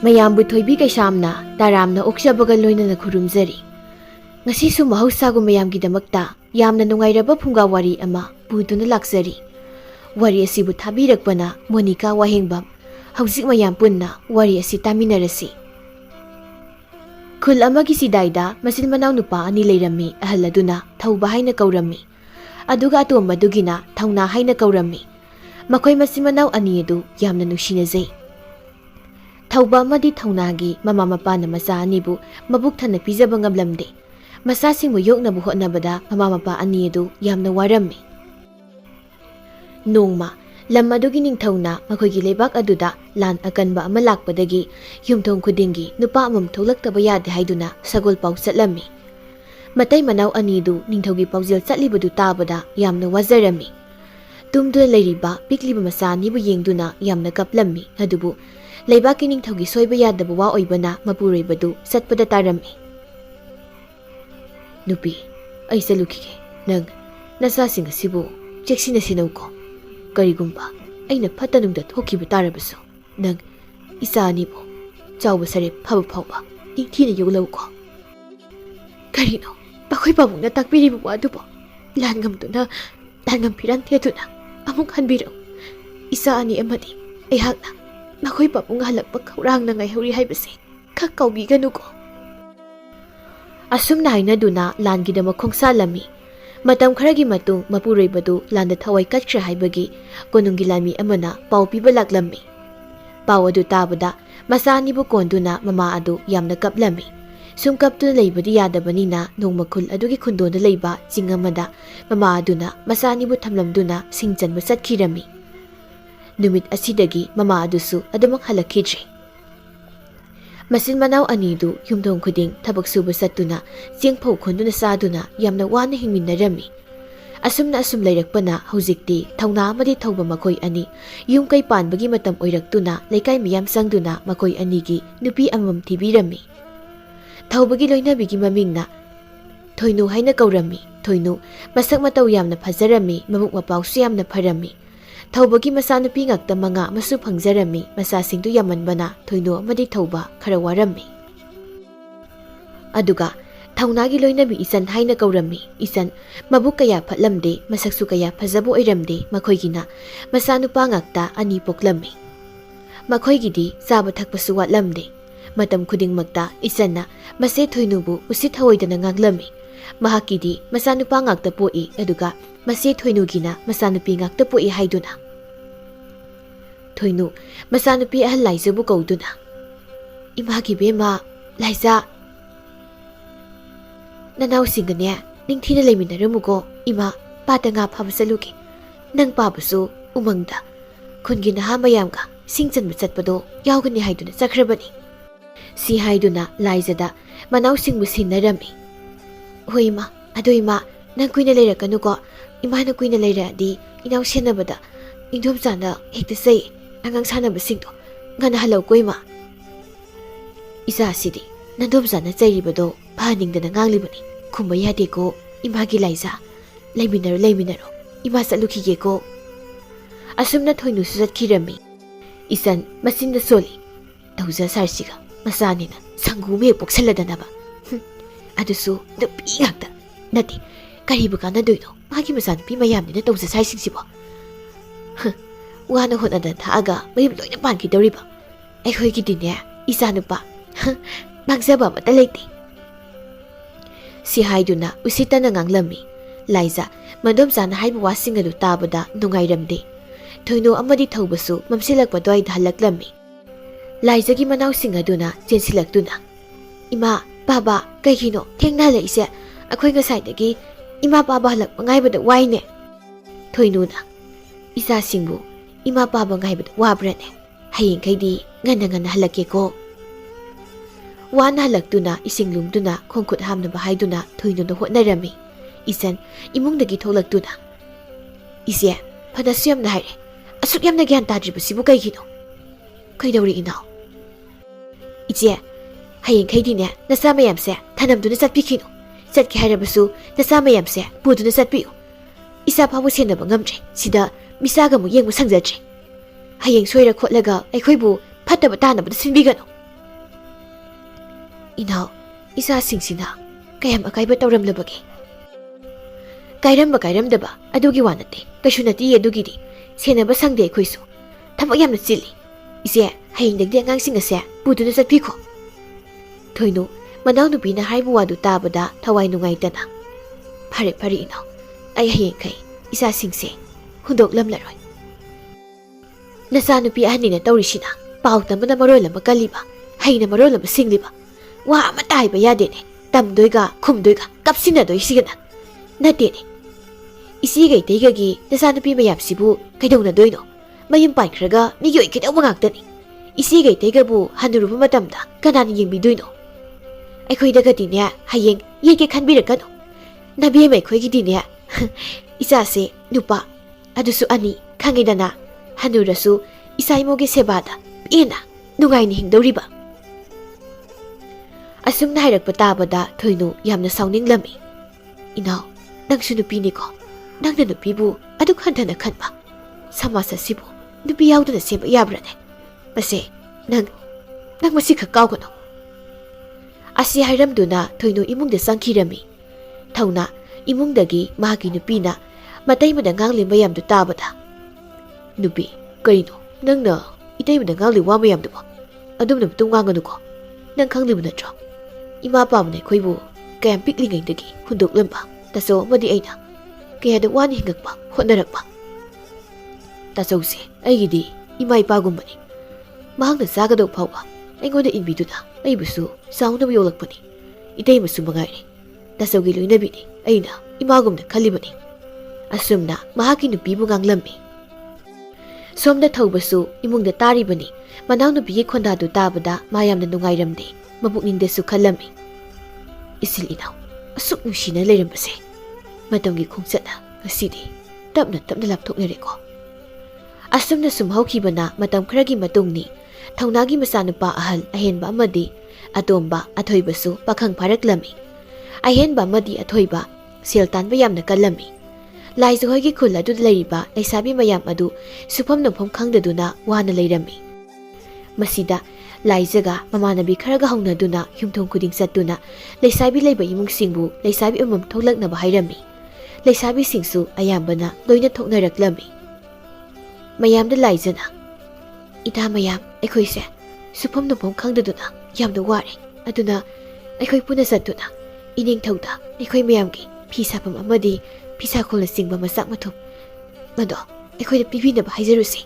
ꯃꯌꯥꯝꯕꯨ ꯊꯣꯏꯕꯤ ꯀꯩꯁꯥꯝꯅ ꯇꯥꯔꯥꯝꯅ ꯑꯣꯛꯆꯕꯒ ꯂꯣꯏꯅꯅ ꯈꯨꯔꯨꯝꯖꯔꯤ꯫ ꯉꯁꯤꯁꯨ ꯃꯍꯧꯁꯥꯒꯨꯝ ꯃꯌꯥꯝꯒꯤꯗꯃꯛꯇ ꯌꯥꯝꯅ ꯅꯨꯡꯉꯥꯏꯔꯕ ꯐꯨꯡꯒꯥ ꯋꯥꯔꯤ ꯑꯃ ꯄꯨꯗꯨꯅ ꯂꯥꯛꯆꯔꯤ꯫ ꯋꯥꯔꯤ ꯑꯁꯤꯕꯨ ꯊꯥꯕꯤꯔꯛꯄꯅ ꯃꯣꯅꯤꯀꯥ ꯋꯥꯍꯦꯡꯕꯝ꯫ ꯍꯧꯖꯤꯛ ꯃꯌꯥꯝ ꯄꯨꯟꯅ ꯋꯥꯔꯤ ꯑꯁꯤ ꯇꯥꯃꯤꯟꯅꯔꯁꯤ꯫ ꯈꯨꯜ ꯑꯃꯒꯤ ꯁꯤꯗꯥꯏꯗ ꯃꯆꯤꯟ ꯃꯅꯥꯎ ꯅꯨꯄꯥ ꯑꯅꯤ ꯂꯩꯔꯝꯃꯤ꯫ ꯑꯍꯜ ꯑꯗꯨꯅ ꯊꯧꯕ ꯍꯥꯏꯅ ꯀꯧꯔꯝꯃꯤ, ꯑꯗꯨꯒ ꯑꯇꯣꯝꯕꯗꯨꯒꯤꯅ ꯊꯧꯅꯥ ꯍꯥꯏꯅ ꯀꯧꯔꯝꯃꯤ꯫ ꯃꯈꯣꯏ ꯃꯆꯤꯟ ꯃꯅꯥꯎ ꯑꯅꯤ ꯑꯗꯨ ꯌꯥꯝꯅ ꯅꯨꯡꯁꯤꯅꯖꯩ꯫ ꯊꯧꯕ ꯑꯃꯗꯤ ꯊꯧꯅꯥꯒꯤ ꯃꯃꯥ ꯃꯄꯥꯅ ꯃꯆꯥ ꯑꯅꯤꯕꯨ ꯃꯕꯨꯛ ꯊꯟꯅ ꯄꯤꯖꯕ ꯉꯝꯂꯝꯗꯦ꯫ ꯃꯆꯥꯁꯤꯡꯕꯨ ꯌꯣꯛꯅꯕ ꯍꯣꯠꯅꯕꯗ ꯃꯃꯥ ꯃꯄꯥ ꯑꯅꯤ ꯑꯗꯨ ꯌꯥꯝꯅ ꯋꯥꯔꯝꯃꯤ꯫ ꯅꯣꯡꯃ ꯂꯝ ꯑꯗꯨꯒꯤ ꯅꯤꯡꯊꯧꯅ ꯃꯈꯣꯏꯒꯤ ꯂꯩꯕꯥꯛ ꯑꯗꯨꯗ ꯂꯥꯟ ꯑꯀꯟꯕ ꯑꯃ ꯂꯥꯛꯄꯗꯒꯤ ꯌꯨꯝꯊꯣꯡ ꯈꯨꯗꯤꯡꯒꯤ ꯅꯨꯄꯥ ꯑꯃꯃꯝ ꯊꯣꯛꯂꯛꯇꯕ ꯌꯥꯗꯦ ꯍꯥꯏꯗꯨꯅ ꯁꯒꯣꯜ ꯄꯥꯎ ꯆꯠꯂꯝꯃꯤ꯫ ꯃꯇꯩ ꯃꯅꯥꯎ ꯑꯅꯤꯗꯨ ꯅꯤꯡꯊꯧꯒꯤ ꯄꯥꯎꯖꯦꯜ ꯆꯠꯂꯤꯕꯗꯨ ꯇꯥꯕꯗ ꯌꯥꯝꯅ ꯋꯥꯖꯔꯝꯃꯤ꯫ ꯇꯨꯝꯗꯨꯅ ꯂꯩꯔꯤꯕ ꯄꯤꯛꯂꯤꯕ ꯃꯆꯥ ꯑꯅꯤꯕꯨ ꯌꯦꯡꯗꯨꯅ ꯌꯥꯝꯅ ꯀꯞꯂꯝꯃꯤ꯫ ꯑꯗꯨꯕꯨ ꯂꯩꯕꯥꯛꯀꯤ ꯅꯤꯡꯊꯧꯒꯤ ꯁꯣꯏꯕ ꯌꯥꯗꯕ ꯋꯥ ꯑꯣꯏꯕꯅ ꯃꯄꯨꯔꯣꯏꯕꯗꯨ ꯆꯠꯄꯗ ꯇꯥꯔꯝꯃꯤ꯫ ꯅꯨꯄꯤ, ꯑꯩ ꯆꯠꯂꯨꯈꯤꯒꯦ꯫ ꯅꯪ ꯅꯆꯥꯁꯤꯡ ꯑꯁꯤꯕꯨ ꯆꯦꯛꯁꯤꯟꯅ ꯁꯦꯟꯅꯧꯀꯣ꯫ ꯀꯔꯤꯒꯨꯝꯕ ꯑꯩꯅ ꯐꯠꯇ ꯅꯨꯡꯗ ꯊꯣꯛꯈꯤꯕ ꯇꯥꯔꯕꯁꯨ ꯅꯪ ꯏꯆꯥ ꯑꯅꯤꯕꯨ ꯆꯥꯎꯕ ꯁꯔꯦꯞ ꯐꯕ ꯐꯥꯎꯕ ꯅꯤꯡꯊꯤꯅ ꯌꯣꯛꯂꯧꯀꯣ꯫ ꯀꯔꯤꯅꯣ ꯃꯈꯣꯏ ꯄꯥꯕꯨꯡꯅ ꯇꯥꯛꯄꯤꯔꯤꯕ ꯋꯥꯗꯨꯕꯨ? ꯂꯥꯟꯉꯝ ꯐꯤꯔꯥꯟ ꯊꯦꯗꯨꯅ ꯑꯃꯨꯛ ꯍꯟꯕꯤꯔꯛꯎ꯫ ꯏꯆꯥ ꯑꯅꯤ ꯑꯃꯗꯤ ꯑꯩꯍꯥꯛꯅ ꯃꯈꯣꯏ ꯄꯥꯕꯨꯡ ꯍꯜꯂꯛꯄ ꯈꯧꯔꯥꯡꯅ ꯉꯥꯏꯍꯧꯔꯤ ꯍꯥꯏꯕꯁꯤ ꯈꯛ ꯀꯥꯎꯕꯤꯒꯅꯨꯀꯣ꯫ ꯑꯁꯨꯝꯅ ꯍꯥꯏꯅꯗꯨꯅ ꯂꯥꯟꯒꯤꯗꯃꯛ ꯈꯣꯡꯁꯥꯜꯂꯝꯃꯤ꯫ ꯃꯇꯝ ꯈꯔꯒꯤ ꯃꯇꯨꯡ ꯃꯄꯨꯔꯣꯏꯕꯗꯨ ꯂꯥꯟꯗ ꯊꯋꯥꯏ ꯀꯠꯈ꯭ꯔꯦ ꯍꯥꯏꯕꯒꯤ ꯀꯣꯅꯨꯡꯒꯤ ꯂꯥꯟꯃꯤ ꯑꯃꯅ ꯄꯥꯎ ꯄꯤꯕ ꯂꯥꯛꯂꯝꯃꯤ꯫ ꯄꯥꯎ ꯑꯗꯨ ꯇꯥꯕꯗ ꯃꯆꯥ ꯑꯅꯤꯕꯨ ꯀꯣꯟꯗꯨꯅ ꯃꯃꯥ ꯑꯗꯨ ꯌꯥꯝꯅ ꯀꯞꯂꯝꯃꯤ꯫ ꯁꯨꯝ ꯀꯞꯇꯨꯅ ꯂꯩꯕꯗꯤ ꯌꯥꯗꯕꯅꯤꯅ ꯅꯣꯡꯃ ꯈꯨꯜ ꯑꯗꯨꯒꯤ ꯈꯨꯟꯗꯣꯟꯗ ꯂꯩꯕ ꯆꯤꯡ ꯑꯃꯗ ꯃꯃꯥ ꯑꯗꯨꯅ ꯃꯆꯥ ꯑꯅꯤꯕꯨ ꯊꯝꯂꯝꯗꯨꯅ ꯁꯤꯡ ꯆꯟꯕ ꯆꯠꯈꯤꯔꯝꯃꯤ꯫ ꯅꯨꯃꯤꯠ ꯑꯁꯤꯗꯒꯤ ꯃꯃꯥ ꯑꯗꯨꯁꯨ ꯑꯗꯨꯃꯛ ꯍꯜꯂꯛꯈꯤꯗ꯭ꯔꯦ꯫ ꯃꯆꯤꯟ ꯃꯅꯥꯎ ꯑꯅꯤꯗꯨ ꯌꯨꯝꯊꯣꯡ ꯈꯨꯗꯤꯡ ꯊꯕꯛ ꯁꯨꯕ ꯆꯠꯇꯨꯅ ꯆꯦꯡ ꯐꯧ ꯈꯨꯟꯗꯨꯅ ꯆꯥꯗꯨꯅ ꯌꯥꯝꯅ ꯋꯥꯅ ꯍꯤꯡꯃꯤꯟꯅꯔꯝꯃꯤ꯫ ꯑꯁꯨꯝꯅ ꯑꯁꯨꯝ ꯂꯩꯔꯛꯄꯅ ꯍꯧꯖꯤꯛꯇꯤ ꯊꯧꯅꯥ ꯑꯃꯗꯤ ꯊꯧꯕ ꯃꯈꯣꯏ ꯑꯅꯤ ꯌꯨꯝ ꯀꯩ ꯄꯥꯟꯕꯒꯤ ꯃꯇꯝ ꯑꯣꯏꯔꯛꯇꯨꯅ ꯂꯩꯀꯥꯏ ꯃꯤꯌꯥꯝ ꯆꯪꯗꯨꯅ ꯃꯈꯣꯏ ꯑꯅꯤꯒꯤ ꯅꯨꯄꯤ ꯑꯃꯃꯝ ꯊꯤꯕꯤꯔꯝꯃꯤ꯫ ꯊꯧꯕꯒꯤ ꯂꯣꯏꯅꯕꯤꯒꯤ ꯃꯃꯤꯡꯅ ꯊꯣꯏꯅꯨ ꯍꯥꯏꯅ ꯀꯧꯔꯝꯃꯤ꯫ ꯊꯣꯏꯅꯨ ꯃꯁꯛ ꯃꯇꯧ ꯌꯥꯝꯅ ꯐꯖꯔꯝꯃꯤ, ꯃꯕꯨꯛ ꯃꯄꯥꯎꯁꯨ ꯌꯥꯝꯅ ꯐꯔꯝꯃꯤ꯫ ꯊꯧꯕꯒꯤ ꯃꯆꯥꯅꯨꯄꯤ ꯉꯥꯛꯇ 5 ꯑꯃꯁꯨ ꯐꯪꯖꯔꯝꯃꯤ꯫ ꯃꯆꯥꯁꯤꯡꯗꯨ ꯌꯥꯝꯃꯟꯕꯅ ꯊꯣꯏꯅꯨ ꯑꯃꯗꯤ ꯊꯧꯕ ꯈꯔ ꯋꯥꯔꯝꯃꯤ꯫ ꯑꯗꯨꯒ ꯊꯧꯅꯥꯒꯤ ꯂꯣꯏꯅꯕꯤ ꯏꯆꯟ ꯍꯥꯏꯅ ꯀꯧꯔꯝꯃꯤ꯫ ꯏꯆꯟ ꯃꯕꯨꯛ ꯀꯌꯥ ꯐꯠꯂꯝꯗꯦ, ꯃꯁꯛꯁꯨ ꯀꯌꯥ ꯐꯖꯕ ꯑꯣꯏꯔꯝꯗꯦ꯫ ꯃꯈꯣꯏꯒꯤꯅ ꯃꯆꯥꯅꯨꯄꯥ ꯉꯥꯛꯇ 2 ꯄꯣꯛꯂꯝꯃꯤ꯫ ꯃꯈꯣꯏꯒꯤꯗꯤ ꯆꯥꯕ ꯊꯛꯄꯁꯨ ꯋꯥꯠꯂꯝꯗꯦ꯫ ꯃꯇꯝ ꯈꯨꯗꯤꯡꯃꯛꯇ ꯏꯆꯟꯅ ꯃꯆꯦ ꯊꯣꯏꯅꯨꯕꯨ ꯎꯁꯤꯠ ꯊꯑꯣꯏꯗꯅ ꯉꯥꯡꯂꯝꯃꯤ꯫ ꯃꯍꯥꯛꯀꯤꯗꯤ ꯃꯆꯥꯅꯨꯄꯥ ꯉꯥꯛꯇ ꯄꯣꯛꯏ, ꯑꯗꯨꯒ ꯃꯆꯦ ꯊꯣꯏꯅꯨꯒꯤꯅ ꯃꯆꯥꯅꯨꯄꯤ ꯉꯥꯛꯇ ꯄꯣꯛꯏ ꯍꯥꯏꯗꯨꯅ꯫ ꯊꯣꯏꯅꯨ ꯃꯆꯥꯅꯨꯄꯤ ꯑꯍꯜ ꯂꯥꯏꯖꯕꯨ ꯀꯧꯗꯨꯅ, ꯏꯃꯥꯒꯤ ꯕꯦꯝꯃ ꯂꯥꯏꯖꯥ, ꯅꯅꯥꯎꯁꯤꯡꯒꯅꯦ ꯅꯤꯡꯊꯤꯅ ꯂꯩꯃꯤꯟꯅꯔꯝꯃꯨꯀꯣ꯫ ꯏꯃꯥ ꯄꯥꯠꯇ ꯉꯥ ꯐꯥꯕ ꯆꯠꯂꯨꯒꯦ꯫ ꯅꯪ ꯄꯥꯕꯁꯨ ꯎꯃꯪꯗ ꯈꯨꯟꯒꯤ ꯅꯍꯥ ꯃꯌꯥꯝꯒ ꯁꯤꯡ ꯆꯟꯕ ꯆꯠꯄꯗꯣ ꯌꯥꯎꯒꯅꯤ ꯍꯥꯏꯗꯨꯅ ꯆꯠꯈ꯭ꯔꯕꯅꯤ꯫ ꯁꯤ ꯍꯥꯏꯗꯨꯅ ꯂꯥꯏꯖꯗ ꯃꯅꯥꯎꯁꯤꯡꯕꯨ ꯁꯤꯟꯅꯔꯝꯃꯤ꯫ ꯍꯣꯏ ꯏꯃꯥ, ꯑꯗꯣ ꯏꯃꯥ ꯅꯪ ꯀꯨꯏꯅ ꯂꯩꯔꯛꯀꯅꯨꯀꯣ꯫ ꯏꯃꯥꯅ ꯀꯨꯏꯅ ꯂꯩꯔꯛꯑꯗꯤ ꯏꯅꯥꯎ ꯁꯦꯟꯅꯕꯗ ꯏꯟꯗꯣꯝꯆꯥꯅ ꯍꯦꯛꯇ ꯆꯩ꯫ ꯑꯉꯥꯡ ꯁꯥꯟꯅꯕꯁꯤꯡꯗꯣ ꯉꯟꯅ ꯍꯜꯂꯛꯎꯀꯣ ꯏꯃꯥ꯫ ꯏꯆꯥꯁꯤꯗꯤ ꯅꯟꯗꯣꯝꯆꯥꯅ ꯆꯩꯔꯤꯕꯗꯣ ꯐꯍꯟꯅꯤꯡꯗꯅ ꯉꯥꯡꯂꯤꯕꯅꯤ, ꯈꯨꯝꯕ ꯌꯥꯗꯦꯀꯣ ꯏꯃꯥꯒꯤ ꯂꯥꯏꯖꯥ꯫ ꯂꯩꯃꯤꯟꯅꯔꯣ, ꯏꯃꯥ ꯆꯠꯂꯨꯈꯤꯒꯦꯀꯣ꯫ ꯑꯁꯨꯝꯅ ꯊꯣꯏꯅꯨꯁꯨ ꯆꯠꯈꯤꯔꯝꯃꯤ꯫ ꯏꯆꯟ ꯃꯆꯤꯟꯗ ꯁꯣꯜꯂꯤ, ꯇꯧꯖ ꯁꯥꯔꯁꯤꯒ ꯃꯆꯥꯅꯤꯅ ꯁꯪꯒꯨ ꯍꯦꯛ ꯄꯣꯛꯁꯜꯂꯗꯅꯕ꯫ ꯑꯗꯨꯁꯨ ꯅꯨꯄꯤ ꯉꯥꯛꯇ ꯅꯠꯇꯦ, ꯀꯔꯤꯕꯨ ꯀꯥꯟꯅꯗꯣꯏꯅꯣ ꯃꯥꯒꯤ ꯃꯆꯥꯅꯨꯄꯤ ꯃꯌꯥꯝꯅꯤꯅ ꯇꯧꯖ ꯁꯥꯏꯁꯤꯡꯁꯤꯕꯣ꯫ ꯋꯥꯅ ꯍꯣꯠꯅꯗꯅ ꯊꯥꯛꯑꯒ ꯃꯌꯨꯝ ꯂꯣꯏꯅ ꯄꯥꯟꯈꯤꯗꯧꯔꯤꯕ ꯑꯩꯈꯣꯏꯒꯤꯗꯤꯅꯦ ꯏꯆꯥ ꯅꯨꯄꯥ ꯃꯥꯡꯖꯕ ꯑꯃꯠꯇ ꯂꯩꯇꯦ꯫ ꯁꯤ ꯍꯥꯏꯗꯨꯅ ꯎꯁꯤꯠꯇꯅ ꯉꯥꯡꯂꯝꯃꯤ꯫ ꯂꯥꯏꯖꯥ ꯃꯗꯣꯝꯆꯥꯅ ꯍꯥꯏꯕ ꯋꯥꯁꯤꯡ ꯑꯗꯨ ꯇꯥꯕꯗ ꯅꯨꯡꯉꯥꯏꯔꯝꯗꯦ꯫ ꯊꯣꯏꯅꯨ ꯑꯃꯗꯤ ꯊꯧꯕꯁꯨ ꯃꯝꯁꯤꯜꯂꯛꯄ ꯑꯗꯨꯋꯥꯏꯗ ꯍꯜꯂꯛꯂꯝꯃꯤ꯫ ꯂꯥꯏꯖꯒꯤ ꯃꯅꯥꯎꯁꯤꯡ ꯑꯗꯨꯅ ꯆꯦꯟꯁꯤꯜꯂꯛꯇꯨꯅ, ꯏꯃꯥ, ꯄꯥꯕ, ꯀꯩꯒꯤꯅꯣ ꯊꯦꯡꯅ ꯍꯜꯂꯛꯏꯁꯦ? ꯑꯩꯈꯣꯏ ꯉꯁꯥꯏꯗꯒꯤ ꯏꯃꯥ ꯄꯥꯕ ꯍꯜꯂꯛꯄ ꯉꯥꯏꯕꯗ ꯋꯥꯏꯅꯦ꯫ ꯊꯣꯏꯅꯨꯅ, ꯏꯆꯥꯁꯤꯡꯕꯨ ꯏꯃꯥ ꯄꯥꯕ ꯉꯥꯏꯕꯗ ꯋꯥꯕ꯭ꯔꯅꯦ? ꯍꯌꯦꯡꯈꯩꯗꯤ ꯉꯟꯅ ꯍꯜꯂꯛꯀꯦꯀꯣ꯫ ꯋꯥꯅ ꯍꯜꯂꯛꯇꯨꯅ ꯏꯁꯤꯡ ꯂꯨꯝꯗꯨꯅ ꯈꯣꯡꯈꯨꯠ ꯍꯥꯝꯅꯕ ꯍꯥꯏꯗꯨꯅ ꯊꯣꯏꯅꯨꯅ ꯍꯣꯠꯅꯔꯝꯃꯤ꯫ ꯏꯆꯟ ꯏꯃꯨꯡꯗꯒꯤ ꯊꯣꯛꯂꯛꯇꯨꯅ, ꯏꯆꯦ ꯐꯅꯁꯨ ꯌꯥꯝꯅ ꯍꯥꯏꯔꯦ, ꯑꯁꯨꯛ ꯌꯥꯝꯅ ꯒ꯭ꯌꯥꯟ ꯇꯥꯗ꯭ꯔꯤꯕꯁꯤꯕꯨ ꯀꯩꯒꯤꯅꯣ? ꯀꯩꯗꯧꯔꯤ ꯏꯅꯥꯎ? ꯏꯆꯦ, ꯍꯌꯦꯡꯈꯩꯗꯤꯅꯦ ꯅꯆꯥ ꯃꯌꯥꯝꯁꯦ ꯊꯅꯝꯗꯨꯅ ꯆꯠꯄꯤꯈꯤꯅꯨ꯫ ꯆꯠꯀꯦ ꯍꯥꯏꯔꯕꯁꯨ ꯅꯆꯥ ꯃꯌꯥꯝꯁꯦ ꯄꯨꯗꯨꯅ ꯆꯠꯄꯤꯌꯨ꯫ ꯏꯆꯥ ꯐꯥꯎꯕ ꯁꯦꯟꯅꯕ ꯉꯝꯗ꯭ꯔꯦ, ꯁꯤꯗ ꯃꯤꯆꯥꯒ ꯑꯃꯨꯛ ꯌꯦꯡꯕ ꯁꯪꯖꯗ꯭ꯔꯦ꯫ ꯍꯌꯦꯡ ꯁꯣꯏꯔ ꯈꯣꯠꯂꯒ ꯑꯩꯈꯣꯏꯕꯨ ꯐꯠꯇꯕ ꯇꯥꯅꯕꯗ ꯁꯤꯟꯕꯤꯒꯅꯨ꯫ Inau, isa singsina, kayam akaiba tauramlabagi. Kairamba kairamdaba, adugi wanate, kashunati adugidi, senaba sangde kuisu. Thambak yamna chili. Ise, hayingdagdi angangsing ase, puduna satpiko. Thoinu, manaw nupina haibu wadu tabada thawai nungaitana. Phare phare inau, ay hayeng kai, isa singse, hundok lamlaroi. Nasa nupi ahanina taurisina, pau tambana marola makaliba, hayna marola masingliba. Wa matay ba yadene, tamdoiga, kumdoiga, kapsina doi sigana. Natene. Isigay taygagi, nasa nupi mayapsibu, kaidong na doino. Mayim painkraga, migyoy kitaw mangagtani. Isigay taygabu, hanuruba matamda, kanani yung bidoino. Ay ko'y dagati niya, hayeng, yeke kanbirakano. Nabiye may ko'y gidi niya. Isa si, nupa, adusu ani, kangidana, hanurasu, isay mo gisebada, ina, nungay ni hingdaw riba. Asum na hirak patabada, Thoinu, yam na sauning lami. Inaw, nang sunupini ko, nang nanupibu, aduk handa na kanba. Sama sa sibo, nupiyaw na seba yabrane. Mase, nang masikakaw ko no. Asi haramdo na Thoinu imong da sangkirami. Thauna, imong dagi mahagi nupi na matay mo na ngang limayam do tabada. Nupi, karino, nang na itay mo na ngang liwa mayam do mo. Adum na matong ngang ko. Nang kang libo na tro. Ima pa mo na ko'y bu, kayang piklingay dagi, hundok lamba. Taso, madi ay na. Kaya da wani hingag pa, honarak pa. Taso si, ay gidi, ima ipagong mani. Mahang na saga daw pawa. Ay ngon na inbito na, ay buso, saong na mayolak pa ni. Itay masu mga ni. Taso giloy na bini, ay na, imagom na kalima ni. Asum na, mahaki nupi mo ngang lambi. Som na thaw basu, imong na tari ba ni, manaw na biyi konda do tabada, mayam na nungay ramdi, mabukning desu kalami. Isil inaw, asuk nusi na layram basi. Matanggi kong sana, asidi, tap na laptok na reko. Asum na sumhaw kiba na matam karagi matong ni, Thaunagi masanupa ahal ahenba amadi, atomba athoibasu pakhang paraklami. Ahenba amadi athoiba, siltan bayam na kalami. Laizuhoygi khul adu leiriba laisabi mayam adu supam nongphom khangdaduna wana leirami. Masida laizaga mamanabi kharaga haunaduna yumthong khuding satuna laisabi leiba imung singbu laisabi umam tholaknaba hairami. Laisabi singsu ayambana loina thoknaraklami. Mayamda laizana Ita mayam, aikoise, supam nopom khangdaduna, yamda wari, aduna, aikoi puna satuna, ining thauda, aikoi mayamgi, pisapam amadi, pisakol na singba masak matum. Mado, aikoi na pibinaba haizarusi.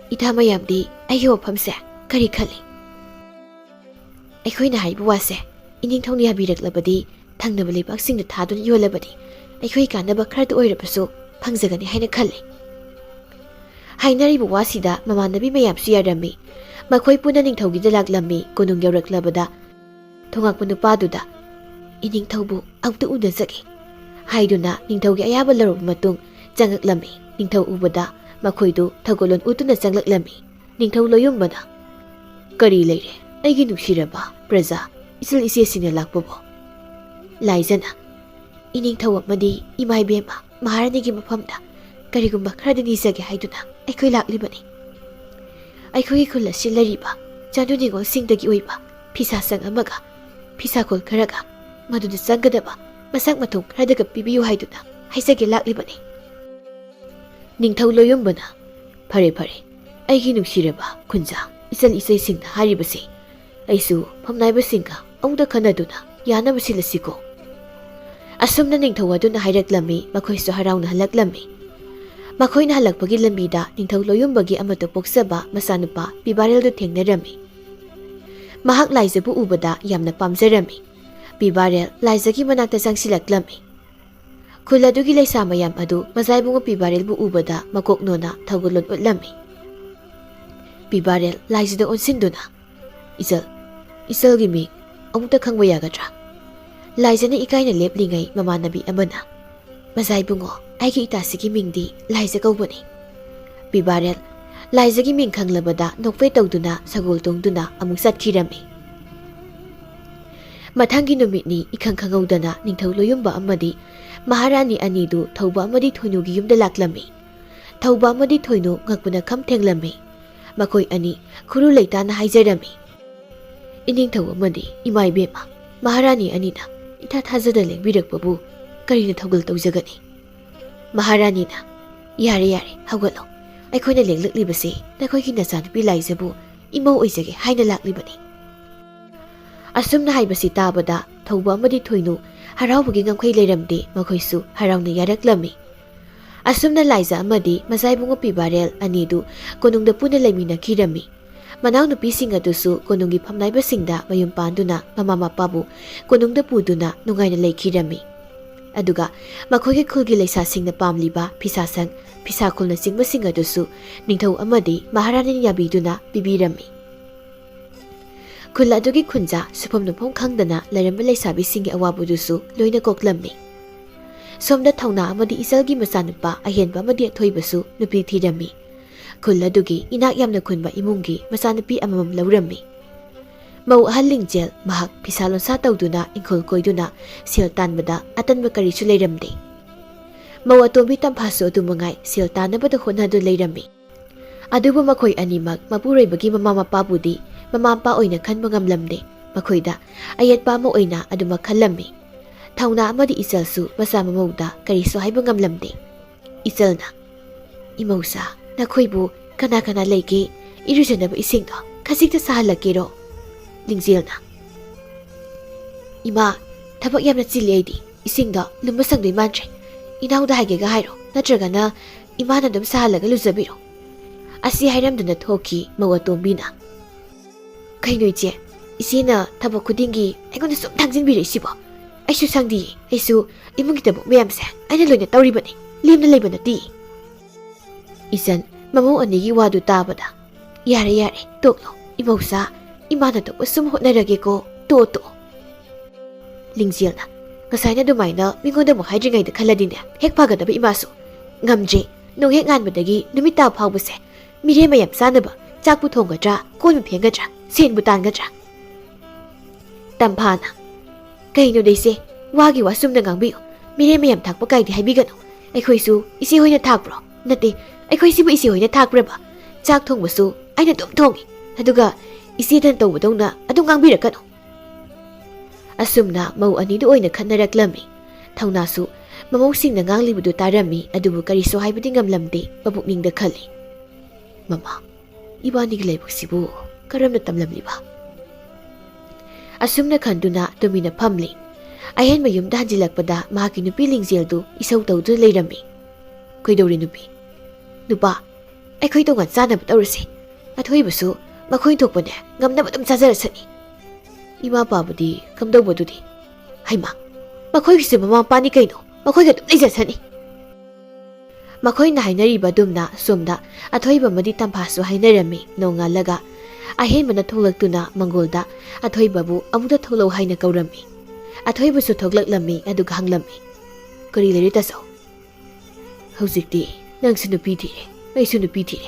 Ita mayamdi, ayo wapamse, kari khali. Aikoi na hariba wase, ining thau niya biraklabadi, thangnaba leibak singda thaduna yolabadi, aikoi kanaba kharda oirabasu, phangzagani haina khali. Hainari buwasida mamanabi mayam siyarami. Makoy puna ning thawgi dalaglammi kunung yawraklabada. Thongak panupaduda. Ining thawbu angtu unazagi. Haiduna ning thawgi ayaba larup matung jangaklami. Ning thaw ubada makoydu thagolon utuna jangaklami. Ning thaw loyumbana. Kari leire. Aigi nuksiraba praja isil isi sinalakpabo. Laizana. Ining thaw amadi imay bema maharanigi mapamda. Karigumba kharada nisage haiduna aikoi laklibani. Aikoi khula silariba janu ningol singdagi oiba phisa sang amaga phisa kol kharaga maduda sangadaba masak mathong kharadaga pibiyu haiduna haisage laklibani. Ningthau loyombana phare phare aigi nuksiraba kunja isal isai singna haribasi aisu phamnaiba singa amuda khanaduna yana basilasiko. Asumna ningthau aduna hairaklammi makhoisu harauna halaklammi. Makoy na halakpagi lambida ningthau loyumbagi amato poksaba masanupa Bibareldo thengnarami. Mahak laizabu ubada yamna pamzarami. Bibarel laizagi manakta sangsilaklami. Khuladugi laisa mayam adu mazaibunga Bibarelbu ubada makoknona thagulon utlami. Bibarel laizida onsinduna. Isalgi mi amuta khangba yagadra. Laizana ikaina leplingai mamanabi amana. Mazaibungo aigi itasigi mingdi laiza kaubani. Bibarel laizagi ming khanglabada nokpe tawduna sagol tongduna amuk satkirami. Mathangi numitni ikhang khangaudana ningthau loyumba amadi maharani anidu thauba amadi thoinugi yumda laklami. Thauba amadi thoinu ngakpuna kham thenglami. Makoi ani khuru leitana haizarami. ꯏꯅꯤꯡꯊꯧ ꯑꯃꯗꯤ ꯏꯃꯥ ꯏꯕꯦꯝꯃ ꯃꯍꯥꯔꯥꯅꯤ ꯑꯅꯤꯅ ꯏꯊꯥ ꯊꯥꯖꯗꯅ ꯂꯦꯡꯕꯤꯔꯛꯄꯕꯨ ꯀꯔꯤꯅ ꯊꯧꯒꯜ ꯇꯧꯖꯒꯅꯤ? ꯃꯍꯥꯔꯥꯅꯤꯅ "ꯌꯥꯔꯦ ꯌꯥꯔꯦ ꯍꯧꯒꯠꯂꯣ, ꯑꯩꯈꯣꯏꯅ ꯂꯦꯡꯂꯛꯂꯤꯕꯁꯤ ꯅꯈꯣꯏꯒꯤ ꯅꯆꯥꯅꯨꯄꯤ ꯂꯥꯏꯖꯕꯨ ꯏꯃꯧ ꯑꯣꯏꯖꯒꯦ ꯍꯥꯏꯅ ꯂꯥꯛꯂꯤꯕꯅꯤ." ꯑꯁꯨꯝꯅ ꯍꯥꯏꯕꯁꯤ ꯇꯥꯕꯗ ꯊꯧꯕ ꯑꯃꯗꯤ ꯊꯣꯏꯅꯨ ꯍꯔꯥꯎꯕꯒꯤ ꯉꯝꯈꯩ ꯂꯩꯔꯝꯗꯦ, ꯃꯈꯣꯏꯁꯨ ꯍꯔꯥꯎꯅ ꯌꯥꯔꯛꯂꯝꯃꯤ꯫ ꯑꯁꯨꯝꯅ ꯂꯥꯏꯖ ꯑꯃꯗꯤ ꯃꯆꯥꯏꯕꯨꯡꯉꯣ ꯄꯤꯕꯥꯔꯦꯜ ꯑꯅꯤꯗꯨ ꯀꯣꯅꯨꯡꯗ ꯄꯨꯟꯅ ꯂꯩꯃꯤꯟꯅꯈꯤꯔꯝꯃꯤ꯫ ꯃꯅꯥꯎꯅꯨꯄꯤꯁꯤꯡ ꯑꯗꯨꯁꯨ ꯀꯣꯅꯨꯡꯒꯤ ꯐꯝꯅꯥꯏꯕꯁꯤꯡꯗ ꯃꯌꯨꯝ ꯄꯥꯟꯗꯨꯅ ꯃꯃꯥ ꯃꯄꯥꯕꯨ ꯀꯣꯅꯨꯡꯗ ꯄꯨꯗꯨꯅ ꯅꯨꯡꯉꯥꯏꯅ ꯂꯩꯈꯤꯔꯝꯃꯤ꯫ ꯑꯗꯨꯒ ꯃꯈꯣꯏꯒꯤ ꯈꯨꯜꯒꯤ ꯂꯩꯁꯥꯁꯤꯡꯅ ꯄꯥꯝꯂꯤꯕ ꯐꯤꯁꯥꯁꯪ, ꯐꯤꯁꯥꯈꯨꯜꯅꯆꯤꯡꯕꯁꯤꯡ ꯑꯗꯨꯁꯨ ꯅꯤꯡꯊꯧ ꯑꯃꯗꯤ ꯃꯍꯥꯔꯥꯅꯤꯅ ꯌꯥꯕꯤꯗꯨꯅ ꯄꯤꯕꯤꯔꯝꯃꯤ꯫ ꯈꯨꯜ ꯑꯗꯨꯒꯤ ꯈꯨꯟꯖꯥ ꯁꯨꯐꯝ ꯅꯣꯝꯐꯝ ꯈꯪꯗꯅ ꯂꯩꯔꯝꯕ ꯂꯩꯁꯥꯕꯤꯁꯤꯡꯒꯤ ꯑꯋꯥꯕꯗꯨꯁꯨ ꯂꯣꯏꯅ ꯀꯣꯛꯂꯝꯃꯤ꯫ ꯁꯣꯝꯗ ꯊꯧꯅꯥ ꯑꯃꯗꯤ ꯏꯆꯜꯒꯤ ꯃꯆꯥꯅꯨꯄꯥ ꯑꯍꯦꯟꯕ ꯑꯃꯗꯤ ꯑꯊꯣꯏꯕꯁꯨ ꯅꯨꯄꯤ ꯊꯤꯔꯝꯃꯤ꯫ ꯈꯨꯜ ꯑꯗꯨꯒꯤ ꯏꯅꯥꯛ ꯌꯥꯝꯅ ꯈꯨꯟꯕ ꯏꯃꯨꯡꯒꯤ ꯃꯆꯥꯅꯨꯄꯤ ꯑꯃꯃꯝ ꯂꯧꯔꯝꯃꯤ꯫ ꯃꯧ ꯑꯍꯜ ꯂꯤꯡꯖꯦꯜ ꯃꯍꯥꯛ ꯐꯤꯁꯥ ꯂꯣꯟꯁꯥ ꯇꯧꯗꯨꯅ ꯏꯪꯈꯣꯜ ꯀꯣꯏꯗꯨꯅ ꯁꯦꯜ ꯇꯥꯟꯕꯗ ꯑꯇꯟꯕ ꯀꯔꯤꯁꯨ ꯂꯩꯔꯝꯗꯦ꯫ ꯃꯧ ꯑꯇꯣꯝꯕꯤ ꯇꯝꯐꯥꯁꯨ ꯑꯗꯨꯃꯉꯥꯏ ꯁꯦꯜ ꯇꯥꯟꯅꯕꯗ ꯍꯣꯠꯅꯗꯨꯅ ꯂꯩꯔꯝꯃꯤ꯫ ꯑꯗꯨꯕꯨ ꯃꯈꯣꯏ ꯑꯅꯤꯃꯛ ꯃꯄꯨꯔꯣꯏꯕꯒꯤ ꯃꯃꯥ ꯃꯄꯥꯕꯨꯗꯤ ꯃꯃꯥ ꯃꯄꯥ ꯑꯣꯏꯅ ꯈꯟꯕ ꯉꯝꯂꯝꯗꯦ, ꯃꯈꯣꯏꯗ ꯑꯌꯦꯠꯄ ꯑꯃ ꯑꯣꯏꯅ ꯑꯗꯨꯃꯛ ꯈꯜꯂꯝꯃꯤ꯫ ꯊꯧꯅꯥ ꯑꯃꯗꯤ ꯏꯆꯜꯁꯨ ꯃꯆꯥ ꯃꯃꯧꯗ ꯀꯔꯤꯁꯨ ꯍꯥꯏꯕ ꯉꯝꯂꯝꯗꯦ꯫ ꯏꯆꯜꯅ "ꯏꯃꯧꯁꯥ, ꯅꯈꯣꯏꯕꯨ ꯀꯅꯥ ꯀꯅꯥ ꯂꯩꯒꯦ? ꯏꯔꯨꯖꯅꯕ ꯏꯁꯤꯡꯗꯣ ꯈꯖꯤꯛꯇ ꯁꯥꯍꯜꯂꯛꯀꯦꯔꯣ?" ꯂꯤꯡꯖꯦꯜꯅ "ꯏꯃꯥ, ꯊꯕꯛ ꯌꯥꯝꯅ ꯆꯤꯜꯂꯤ ꯑꯩꯗꯤ, ꯏꯁꯤꯡꯗꯣ ꯂꯨꯝꯕ ꯁꯪꯗꯣꯏ ꯃꯥꯟꯗ꯭ꯔꯦ. ꯏꯅꯥꯎꯗ ꯍꯥꯏꯒꯦꯒ ꯍꯥꯏꯔꯣ, ꯅꯠꯇ꯭ꯔꯒꯅ ꯏꯃꯥꯅ ꯑꯗꯨꯝ ꯁꯥꯍꯜꯂꯒ ꯂꯨꯖꯕꯤꯔꯣ." ꯑꯁꯤ ꯍꯥꯏꯔꯝꯗꯨꯅ ꯊꯣꯛꯈꯤ ꯃꯧ ꯑꯇꯣꯝꯕꯤꯅ꯫ "ꯀꯩꯅꯣ ꯏꯆꯦ, ꯏꯆꯦꯅ ꯊꯕꯛ ꯈꯨꯗꯤꯡꯒꯤ ꯑꯩꯉꯣꯟꯗ ꯁꯨꯝ ꯊꯥꯡꯖꯤꯟꯕꯤꯔꯛꯏꯁꯤꯕꯣ? ꯑꯩꯁꯨ ꯁꯪꯗꯤꯌꯦ, ꯑꯩꯁꯨ ꯏꯃꯨꯡꯒꯤ ꯊꯕꯛ ꯃꯌꯥꯝꯁꯦ ꯑꯩꯅ ꯂꯣꯏꯅ ꯇꯧꯔꯤꯕꯅꯤ, ꯂꯦꯝꯅ ꯂꯩꯕ ꯅꯠꯇꯦ." ꯏꯆꯟ ꯃꯃꯧ ꯑꯅꯤꯒꯤ ꯋꯥꯗꯨ ꯇꯥꯕꯗ "ꯌꯥꯔꯦ ꯌꯥꯔꯦ ꯇꯣꯛꯂꯣ ꯏꯃꯧꯁꯥ, ꯏꯃꯥꯅ ꯇꯣꯛꯄ ꯁꯨꯝ ꯍꯣꯠꯅꯔꯒꯦꯀꯣ, ꯇꯣꯛꯑꯣ." ꯂꯤꯡꯖꯦꯜꯅ "ꯉꯁꯥꯏꯅ ꯑꯗꯨꯃꯥꯏꯅ ꯃꯤꯉꯣꯟꯗ ꯑꯃꯨꯛ ꯍꯥꯏꯗ꯭ꯔꯤꯉꯩꯗ ꯈꯜꯂꯗꯤꯅꯦ ꯍꯦꯛ ꯐꯒꯗꯕ ꯏꯃꯥꯁꯨ. ꯉꯝꯗ꯭ꯔꯦ, ꯅꯣꯡ ꯍꯦꯛ ꯉꯥꯟꯕꯗꯒꯤ ꯅꯨꯃꯤꯠ ꯇꯥꯕ ꯐꯥꯎꯕꯁꯦ ꯃꯤꯔꯦꯝ ꯃꯌꯥꯝ ꯆꯥꯅꯕ ꯆꯥꯛꯄꯨ ꯊꯣꯡꯒꯗ꯭ꯔꯥ, ꯀꯣꯟꯕꯨ ꯐꯦꯡꯒꯗ꯭ꯔꯥ, ꯁꯦꯟꯕꯨ ꯇꯥꯟꯒꯗ꯭ꯔꯥ." ꯇꯝꯐꯥꯅ "ꯀꯩꯅꯣꯗ ꯏꯆꯦ, ꯋꯥꯒꯤ ꯋꯥ ꯆꯨꯝꯅ ꯉꯥꯡꯕꯤꯌꯨ. ꯃꯤꯔꯦꯝ ꯃꯌꯥꯝ ꯊꯥꯛꯄ ꯀꯥꯏꯗꯤ ꯍꯥꯏꯕꯤꯒꯅꯨ. ꯑꯩꯈꯣꯏꯁꯨ ꯏꯆꯦ ꯍꯣꯏꯅ ꯊꯥꯛꯄ꯭ꯔꯣ? ꯅꯠꯇꯦ, ꯑꯩꯈꯣꯏꯁꯤꯕꯨ ꯏꯆꯦ ꯍꯣꯏꯅ ꯊꯥꯛꯄ꯭ꯔꯕ? ꯆꯥꯛ ꯊꯣꯡꯕꯁꯨ ꯑꯩꯅ ꯑꯗꯨꯝ ꯊꯣꯡꯉꯤ, ꯑꯗꯨꯒ ꯏꯆꯦꯗꯅ ꯇꯧꯕꯗꯧꯅ ꯑꯗꯨꯝ ꯉꯥꯡꯕꯤꯔꯛꯀꯅꯨ." ꯑꯁꯨꯝꯅ ꯃꯧ ꯑꯅꯤꯗꯨ ꯑꯣꯏꯅ ꯈꯠꯅꯔꯛꯂꯝꯃꯤ꯫ ꯊꯧꯅꯥꯁꯨ ꯃꯃꯧꯁꯤꯡꯅ ꯉꯥꯡꯂꯤꯕꯗꯨ ꯇꯥꯔꯝꯃꯤ, ꯑꯗꯨꯕꯨ ꯀꯔꯤꯁꯨ ꯍꯥꯏꯕꯗꯤ ꯉꯝꯂꯝꯗꯦ, ꯃꯄꯨꯛꯅꯤꯡꯗ ꯈꯜꯂꯤ, "ꯃꯃꯥ, ꯏꯕꯥꯅꯤꯒꯤ ꯂꯥꯏꯕꯛꯁꯤꯕꯨ ꯀꯔꯝꯅ ꯇꯝꯂꯝꯂꯤꯕ?" ꯑꯁꯨꯝꯅ ꯈꯟꯗꯨꯅ ꯇꯨꯃꯤꯟꯅ ꯐꯝꯂꯤ꯫ ꯑꯍꯦꯟꯕ ꯌꯨꯝꯗ ꯍꯟꯖꯤꯜꯂꯛꯄꯗ ꯃꯍꯥꯛꯀꯤ ꯅꯨꯄꯤ ꯂꯤꯡꯖꯦꯜꯗꯨ ꯏꯁꯧ ꯇꯧꯗꯨꯅ ꯂꯩꯔꯝꯃꯤ꯫ "ꯀꯩꯗꯧꯔꯤ ꯅꯨꯄꯤ? ꯅꯨꯄꯥ, ꯑꯩꯈꯣꯏ ꯇꯣꯉꯥꯟ ꯆꯥꯅꯕ ꯇꯧꯔꯁꯤ. ꯑꯊꯣꯏꯕꯁꯨ ꯃꯈꯣꯏ ꯊꯣꯛꯄꯅꯦ ꯉꯝꯅꯕ ꯑꯗꯨꯝ ꯆꯥꯖꯔꯁꯅꯤ. ꯏꯃꯥ ꯄꯥꯕꯨꯗꯤ ꯀꯝꯗꯧꯕꯗꯨꯗꯤ? ꯍꯩꯃꯥ, ꯃꯈꯣꯏꯒꯤꯁꯨ ꯃꯃꯥ ꯃꯄꯥꯅꯤ ꯀꯩꯅꯣ, ꯃꯈꯣꯏꯒ ꯑꯗꯨꯝ ꯂꯩꯖꯁꯅꯤ." ꯃꯈꯣꯏꯅ ꯍꯥꯏꯅꯔꯤꯕ ꯑꯗꯨꯝꯅ ꯁꯣꯝꯗ ꯑꯊꯣꯏꯕ ꯑꯃꯗꯤ ꯇꯝꯐꯥꯁꯨ ꯍꯥꯏꯅꯔꯝꯃꯤ꯫ ꯅꯣꯡꯉꯥꯜꯂꯒ ꯑꯍꯦꯟꯕꯅ ꯊꯣꯛꯂꯛꯇꯨꯅ ꯃꯪꯒꯣꯜꯗ ꯑꯊꯣꯏꯕꯕꯨ ꯑꯃꯨꯛꯇ ꯊꯣꯛꯂꯛꯎ ꯍꯥꯏꯅ ꯀꯧꯔꯝꯃꯤ꯫ ꯑꯊꯣꯏꯕꯁꯨ ꯊꯣꯛꯂꯛꯂꯝꯃꯤ, ꯑꯗꯨꯒ ꯍꯪꯂꯝꯃꯤ, "ꯀꯔꯤ ꯂꯩꯔꯦ ꯇꯥꯆꯧ? ꯍꯧꯖꯤꯛꯇꯤ ꯅꯪꯁꯨ ꯅꯨꯄꯤ ꯊꯤꯔꯦ, ꯑꯩꯁꯨ ꯅꯨꯄꯤ ꯊꯤꯔꯦ,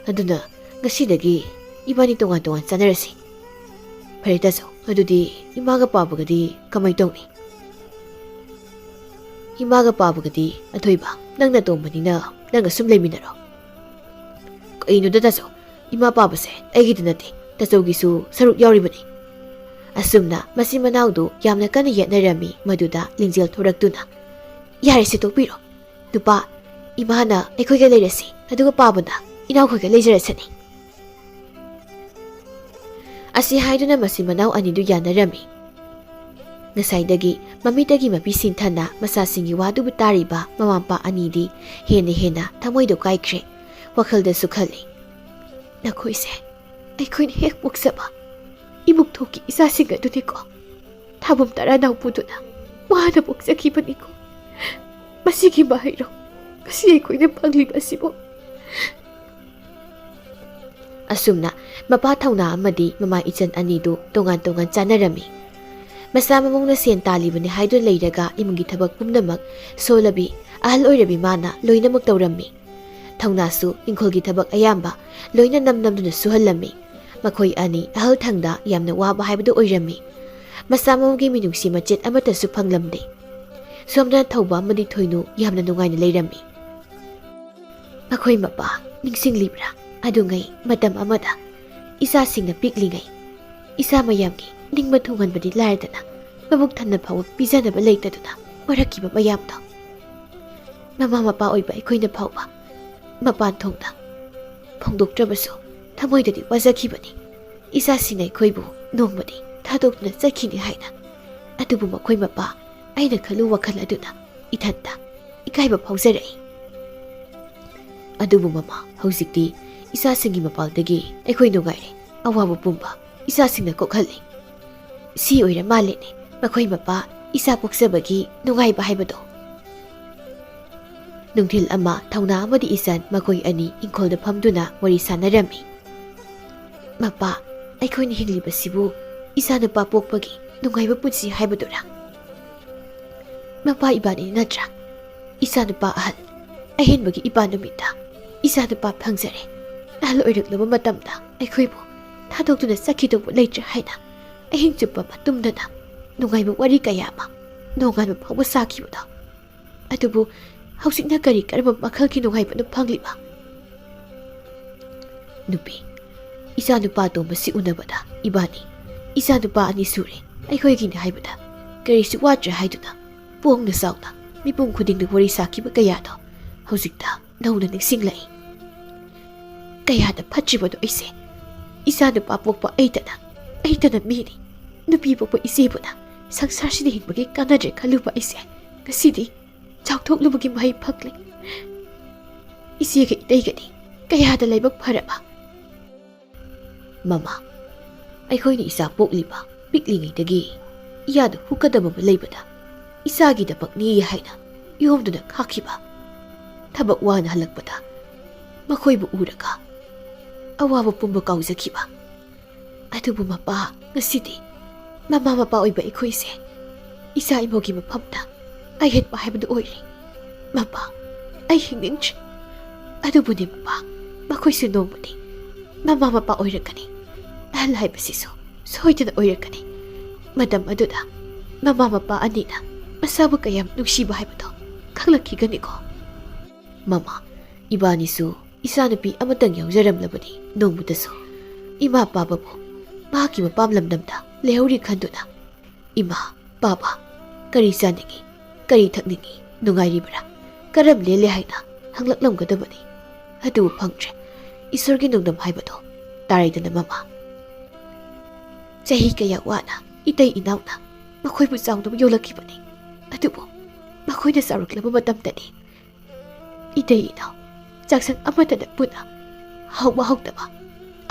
ꯑꯗꯨꯅ ꯉꯁꯤꯗꯒꯤ ꯏꯕꯥꯅꯤ ꯇꯣꯉꯥꯟ ꯇꯣꯉꯥꯟ ꯆꯥꯅꯔꯁꯤ." "ꯐꯔꯦ ꯇꯥꯆꯧ, ꯑꯗꯨꯗꯤ ꯏꯃꯥꯒ ꯄꯥꯕꯒꯗꯤ ꯀꯃꯥꯏ ꯇꯧꯅꯤ?" "ꯏꯃꯥꯒ ꯄꯥꯕꯒꯗꯤ ꯑꯊꯣꯏꯕ ꯅꯪꯅ ꯇꯣꯝꯕꯅꯤꯅ ꯅꯪꯒ ꯁꯨꯝ ꯂꯩꯃꯤꯟꯅꯔꯣ." "ꯀꯩꯅꯣꯗ ꯇꯥꯆꯧ, ꯏꯃꯥ ꯄꯥꯕꯁꯦ ꯑꯩꯒꯤꯗ ꯅꯠꯇꯦ, ꯇꯥꯆꯧꯒꯤꯁꯨ ꯁꯔꯨꯛ ꯌꯥꯎꯔꯤꯕꯅꯤ." ꯑꯁꯨꯝꯅ ꯃꯆꯤꯟ ꯃꯅꯥꯎꯗꯨ ꯌꯥꯝꯅ ꯀꯟꯅ ꯌꯦꯠꯅꯔꯝꯃꯤ꯫ ꯃꯗꯨꯗ ꯂꯤꯡꯖꯦꯜ ꯊꯣꯔꯛꯇꯨꯅ "ꯌꯥꯔꯦꯁꯦ ꯇꯣꯛꯄꯤꯔꯣ. ꯅꯨꯄꯥ, ꯏꯃꯥꯅ ꯑꯩꯈꯣꯏꯒ ꯂꯩꯔꯁꯤ, ꯑꯗꯨꯒ ꯄꯥꯕꯅ ꯏꯅꯥꯎꯈꯣꯏꯒ ꯂꯩꯖꯔꯁꯅꯤ." ꯑꯁꯤ ꯍꯥꯏꯗꯨꯅ ꯃꯆꯤꯟ ꯃꯅꯥꯎ ꯑꯅꯤꯗꯨ ꯌꯥꯅꯔꯝꯃꯤ꯫ ꯉꯁꯥꯏꯗꯒꯤ ꯃꯃꯤꯠꯇꯒꯤ ꯃꯄꯤ ꯁꯤꯡꯊꯅ ꯃꯆꯥꯁꯤꯡꯒꯤ ꯋꯥꯗꯨꯕꯨ ꯇꯥꯔꯤꯕ ꯃꯃꯥ ꯃꯄꯥ ꯑꯅꯤꯗꯤ ꯍꯦꯟꯅ ꯊꯃꯣꯏꯗꯣ ꯀꯥꯏꯈ꯭ꯔꯦ꯫ ꯋꯥꯈꯜꯗꯁꯨ ꯈꯜꯂꯤ, "ꯅꯈꯣꯏꯁꯦ ꯑꯩꯈꯣꯏꯅ ꯍꯦꯛ ꯄꯣꯛꯆꯕ ꯏꯕꯨꯛꯊꯣꯛꯀꯤ ꯏꯆꯥꯁꯤꯡ ꯑꯗꯨꯅꯤꯀꯣ, ꯊꯥꯕꯨꯝ ꯇꯔꯥ ꯅꯥꯎꯄꯨꯗꯨꯅ ꯋꯥꯅ ꯄꯣꯛꯆꯈꯤꯕꯅꯤꯀꯣ꯫ ꯃꯁꯤꯒꯤ ꯃꯍꯩꯔꯣ ꯉꯁꯤ ꯑꯩꯈꯣꯏꯅ ꯐꯪꯂꯤꯕ ꯑꯁꯤꯕꯨ?" ꯑꯁꯨꯝꯅ ꯃꯄꯥ ꯊꯧꯅꯥ ꯑꯃꯗꯤ ꯃꯃꯥ ꯏꯆꯟ ꯑꯅꯤꯗꯨ ꯇꯣꯉꯥꯟ ꯇꯣꯉꯥꯟ ꯆꯥꯅꯔꯝꯃꯤ꯫ ꯃꯆꯥ ꯃꯃꯧꯅ ꯁꯦꯟ ꯇꯥꯜꯂꯤꯕꯅꯤ ꯍꯥꯏꯗꯨꯅ ꯂꯩꯔꯒ ꯏꯃꯨꯡꯒꯤ ꯊꯕꯛ ꯄꯨꯝꯅꯃꯛ ꯁꯣꯜꯂꯕꯤ ꯑꯍꯜ ꯑꯣꯏꯔꯕꯤ ꯃꯥꯅ ꯂꯣꯏꯅꯃꯛ ꯇꯧꯔꯝꯃꯤ꯫ ꯊꯧꯅꯥꯁꯨ ꯏꯪꯈꯣꯜꯒꯤ ꯊꯕꯛ ꯑꯌꯥꯝꯕ ꯂꯣꯏꯅ ꯅꯝꯗꯨꯅ ꯁꯨꯍꯜꯂꯝꯃꯤ꯫ ꯃꯈꯣꯏ ꯑꯅꯤ ꯑꯍꯜ ꯊꯪꯗ ꯌꯥꯝꯅ ꯋꯥꯕ ꯍꯥꯏꯕꯗꯨ ꯑꯣꯏꯔꯝꯃꯤ꯫ ꯃꯆꯥ ꯃꯃꯧꯒꯤ ꯃꯤꯅꯨꯡꯁꯤ ꯃꯆꯦꯠ ꯑꯃꯠꯇꯁꯨ ꯐꯪꯂꯝꯗꯦ꯫ ꯁꯣꯝꯗꯅ ꯊꯧꯕ ꯑꯃꯗꯤ ꯊꯣꯏꯅꯨ ꯌꯥꯝꯅ ꯅꯨꯡꯉꯥꯏꯅ ꯂꯩꯔꯝꯃꯤ꯫ ꯃꯈꯣꯏ ꯃꯄꯥ ꯅꯤꯡꯁꯤꯡꯂꯤꯕ꯭ꯔꯥ? ꯑꯗꯨꯉꯩ ꯃꯇꯝ ꯑꯃꯗ ꯏꯆꯥꯁꯤꯡꯅ ꯄꯤꯛꯂꯤꯉꯩ ꯏꯁꯥ ꯃꯌꯥꯝꯒꯤ ꯅꯤꯡꯕ ꯊꯨꯡꯍꯟꯕꯗꯤ ꯂꯥꯏꯔꯗꯅ ꯃꯕꯨꯛ ꯊꯟꯅ ꯐꯥꯎꯕ ꯄꯤꯖꯅꯕ ꯂꯩꯇꯗꯨꯅ ꯋꯥꯔꯛꯈꯤꯕ ꯃꯌꯥꯝꯗꯣ ꯃꯃꯥ ꯃꯄꯥ ꯑꯣꯏꯕ ꯑꯩꯈꯣꯏꯅ ꯐꯥꯎꯕ ꯃꯄꯥꯟ ꯊꯣꯡꯗ ꯐꯣꯡꯗꯣꯛꯇ꯭ꯔꯕꯁꯨ ꯊꯃꯣꯏꯗꯗꯤ ꯋꯥꯖꯈꯤꯕꯅꯤ ꯏꯆꯥꯁꯤꯡꯅ ꯑꯩꯈꯣꯏꯕꯨ ꯅꯣꯡꯃꯗꯤ ꯊꯥꯗꯣꯛꯇꯨꯅ ꯆꯠꯈꯤꯅꯤ ꯍꯥꯏꯅ ꯑꯗꯨꯕꯨ ꯃꯈꯣꯏ ꯃꯄꯥ ꯑꯩꯅ ꯈꯜꯂꯨ ꯋꯥꯈꯜ ꯑꯗꯨꯅ ꯏꯊꯟꯇ ꯏꯀꯥꯏꯕ ꯐꯥꯎꯖꯔꯛꯏ ꯑꯗꯨꯕꯨ ꯃꯃꯥ ꯍꯧꯖꯤꯛꯇꯤ ꯏꯆꯥꯁꯤꯡꯒꯤ ꯃꯄꯥꯜꯗꯒꯤ ꯑꯩꯈꯣꯏ ꯅꯨꯡꯉꯥꯏꯔꯦ ꯑꯋꯥꯕ ꯄꯨꯝꯕ ꯏꯆꯥꯁꯤꯡꯅ ꯀꯣꯛꯍꯜꯂꯤ ꯁꯤ ꯑꯣꯏꯔ ꯃꯥꯜꯂꯦꯅꯦ ꯃꯈꯣꯏ ꯃꯄꯥ ꯏꯆꯥ ꯄꯣꯛꯆꯕꯒꯤ ꯅꯨꯡꯉꯥꯏꯕ ꯍꯥꯏꯕꯗꯣ ꯅꯨꯡꯊꯤꯜ ꯑꯃ ꯊꯧꯅꯥ ꯑꯃꯗꯤ ꯏꯆꯟ ꯃꯈꯣꯏ ꯑꯅꯤ ꯏꯪꯈꯣꯜꯗ ꯐꯝꯗꯨꯅ ꯋꯥꯔꯤ ꯁꯥꯟꯅꯔꯝꯃꯤ ꯃꯄꯥ ꯑꯩꯈꯣꯏꯅ ꯍꯤꯡꯂꯤꯕꯁꯤꯕꯨ ꯏꯆꯥꯅꯨꯄꯥ ꯄꯣꯛꯄꯒꯤ ꯅꯨꯡꯉꯥꯏꯕ ꯄꯨꯟꯁꯤ ꯍꯥꯏꯕꯗꯨꯔꯥ ꯃꯄꯥ ꯏꯕꯥꯅꯤ ꯅꯠꯇ꯭ꯔꯥ ꯏꯆꯥꯅꯨꯄꯥ ꯑꯍꯜ ꯑꯍꯦꯟꯕꯒꯤ ꯏꯄꯥ ꯅꯨꯃꯤꯠꯇ ꯏꯆꯥꯅꯨꯄꯥ ꯐꯪꯖꯔꯦ ꯑꯍꯜ ꯑꯣꯏꯔꯛꯂꯕ ꯃꯇꯝꯗ ꯑꯩꯈꯣꯏꯕꯨ ꯊꯥꯗꯣꯛꯇꯨꯅ ꯆꯠꯈꯤꯗꯧꯕ ꯂꯩꯇ꯭ꯔꯦ ꯍꯥꯏꯅ ꯑꯍꯤꯡ ꯆꯨꯞꯄ ꯇꯨꯝꯗꯅ ꯅꯨꯡꯉꯥꯏꯕ ꯋꯥꯔꯤ ꯀꯌꯥ ꯑꯃ ꯅꯣꯡꯉꯥꯟꯕ ꯐꯥꯎꯕ ꯁꯥꯈꯤꯕꯗꯣ ꯑꯗꯨꯕꯨ ꯍꯧꯖꯤꯛꯅ ꯀꯔꯤ ꯀꯔꯝꯕ ꯃꯈꯜꯒꯤ ꯅꯨꯡꯉꯥꯏꯕꯅꯣ ꯐꯪꯂꯤꯕ ꯅꯨꯄꯤ ꯏꯆꯥꯅꯨꯄꯥ ꯑꯇꯣꯝꯕꯁꯤ ꯎꯅꯕꯗ ꯏꯕꯥꯅꯤ ꯏꯆꯥꯅꯨꯄꯥ ꯑꯅꯤ ꯁꯨꯔꯦ ꯑꯩꯈꯣꯏꯒꯤꯅꯤ ꯍꯥꯏꯕꯗ ꯀꯔꯤꯁꯨ ꯋꯥꯠꯇ꯭ꯔꯦ ꯍꯥꯏꯗꯨꯅ ꯄꯣꯡꯅ ꯆꯥꯎꯅ ꯃꯤꯄꯨꯝ ꯈꯨꯗꯤꯡꯗ ꯋꯥꯔꯤ ꯁꯥꯈꯤꯕ ꯀꯌꯥꯗꯣ ꯍꯧꯖꯤꯛꯇ ꯅꯧꯅ ꯅꯤꯡꯁꯤꯡꯂꯛꯏ ꯀꯌꯥꯗ ꯐꯠꯇ꯭ꯔꯤꯕꯗꯣ ꯑꯩꯁꯦ ꯏꯆꯥꯅꯨꯄꯥ ꯄꯣꯛꯄ ꯑꯩꯇꯅ ꯃꯤꯅꯤ ꯅꯨꯄꯤ ꯄꯣꯛꯄ ꯏꯆꯦꯕꯨꯅ ꯁꯪꯁꯥꯔꯁꯤꯗ ꯍꯤꯡꯕꯒꯤ ꯀꯥꯟꯅꯗ꯭ꯔꯦ ꯈꯜꯂꯨꯕ ꯑꯩꯁꯦ ꯉꯁꯤꯗꯤ ꯆꯥꯎꯊꯣꯛꯂꯨꯕꯒꯤ ꯃꯍꯩ ꯐꯪꯂꯦ ꯏꯆꯦꯒ ꯏꯇꯩꯒꯗꯤ ꯀꯌꯥꯗ ꯂꯥꯏꯕꯛ ꯐꯔꯕ ꯃꯃꯥ ꯑꯩꯈꯣꯏꯅ ꯏꯆꯥ ꯄꯣꯛꯂꯤꯕ ꯄꯤꯛꯂꯤꯉꯩꯗꯒꯤ ꯏꯌꯥꯗ ꯍꯨꯛꯀꯗꯕ ꯑꯃ ꯂꯩꯕꯗ ꯏꯆꯥꯒꯤꯗꯃꯛꯅꯤ ꯍꯥꯏꯅ ꯌꯣꯝꯗꯨꯅ ꯈꯥꯛꯈꯤꯕ ꯊꯕꯛ ꯋꯥꯅ ꯍꯜꯂꯛꯄꯗ ꯃꯈꯣꯏꯕꯨ ꯎꯔꯒ ꯑꯋꯥꯕ ꯄꯨꯝꯕ ꯀꯥꯎꯖꯈꯤꯕ ꯑꯗꯨꯕꯨ ꯃꯄꯥ ꯉꯁꯤꯗꯤ ꯃꯃꯥ ꯃꯄꯥ ꯑꯣꯏꯕ ꯑꯩꯈꯣꯏꯁꯦ ꯏꯆꯥ ꯏꯃꯧꯒꯤ ꯃꯐꯝꯗ ꯑꯌꯦꯠꯄ ꯍꯥꯏꯕꯗꯨ ꯑꯣꯏꯔꯦ ꯃꯄꯥ ꯑꯩ ꯍꯤꯡꯅꯤꯡꯗ꯭ꯔꯦ ꯑꯗꯨꯕꯨꯅꯤ ꯃꯄꯥ ꯃꯈꯣꯏꯁꯨ ꯅꯣꯡꯃꯗꯤ ꯃꯃꯥ ꯃꯄꯥ ꯑꯣꯏꯔꯛꯀꯅꯤ ꯑꯍꯜ ꯍꯥꯏꯕꯁꯤꯁꯨ ꯁꯣꯏꯗꯅ ꯑꯣꯏꯔꯛꯀꯅꯤ ꯃꯇꯝ ꯑꯗꯨꯗ ꯃꯃꯥ ꯃꯄꯥ ꯑꯅꯤꯅ ꯃꯁꯥꯕꯨ ꯀꯌꯥꯝ ꯅꯨꯡꯁꯤꯕ ꯍꯥꯏꯕꯗꯣ ꯈꯪꯂꯛꯈꯤꯒꯅꯤꯀꯣ ꯃꯃꯥ ꯏꯕꯥꯅꯤꯁꯨ ꯏꯆꯥꯅꯨꯄꯤ ꯑꯃꯇꯪ ꯌꯥꯎꯖꯔꯝꯂꯕꯗꯤ ꯅꯣꯡꯃꯇꯁꯨ ꯏꯃꯥ ꯄꯥꯕꯕꯨ ꯃꯍꯥꯛꯀꯤ ꯃꯄꯥꯝ ꯂꯝꯗꯝꯗ ꯂꯩꯍꯧꯔꯤ ꯈꯟꯗꯨꯅ ꯏꯃꯥ ꯄꯥꯕ ꯀꯔꯤ ꯆꯥꯅꯤꯡꯉꯤ ꯀꯔꯤ ꯊꯛꯅꯤꯡꯉꯤ ꯅꯨꯡꯉꯥꯏꯔꯤꯕ꯭ꯔꯥ ꯀꯔꯝ ꯂꯦꯜꯂꯦ ꯍꯥꯏꯅ ꯍꯪꯂꯛꯂꯝꯒꯗꯕꯅꯤ ꯑꯗꯨꯕꯨ ꯐꯪꯗ꯭ꯔꯦ ꯏꯁꯣꯔꯒꯤ ꯅꯣꯡꯗꯝ ꯍꯥꯏꯕꯗꯣ ꯇꯥꯔꯩꯗꯅ ꯃꯃꯥ ꯆꯍꯤ ꯀꯌꯥ ꯋꯥꯅ ꯏꯇꯩ ꯏꯅꯥꯎꯅ ꯃꯈꯣꯏꯕꯨ ꯆꯥꯎꯅꯕ ꯌꯣꯜꯂꯛꯈꯤꯕꯅꯤ ꯑꯗꯨꯕꯨ ꯃꯈꯣꯏꯅ ꯆꯥꯎꯔꯛꯂꯕ ꯃꯇꯝꯗꯗꯤ ꯏꯇꯩ ꯏꯅꯥꯎ ꯆꯥꯛꯁꯪ ꯑꯃꯠꯇꯗ ꯄꯨꯟꯅ ꯍꯥꯎꯕ ꯍꯥꯎꯇꯕ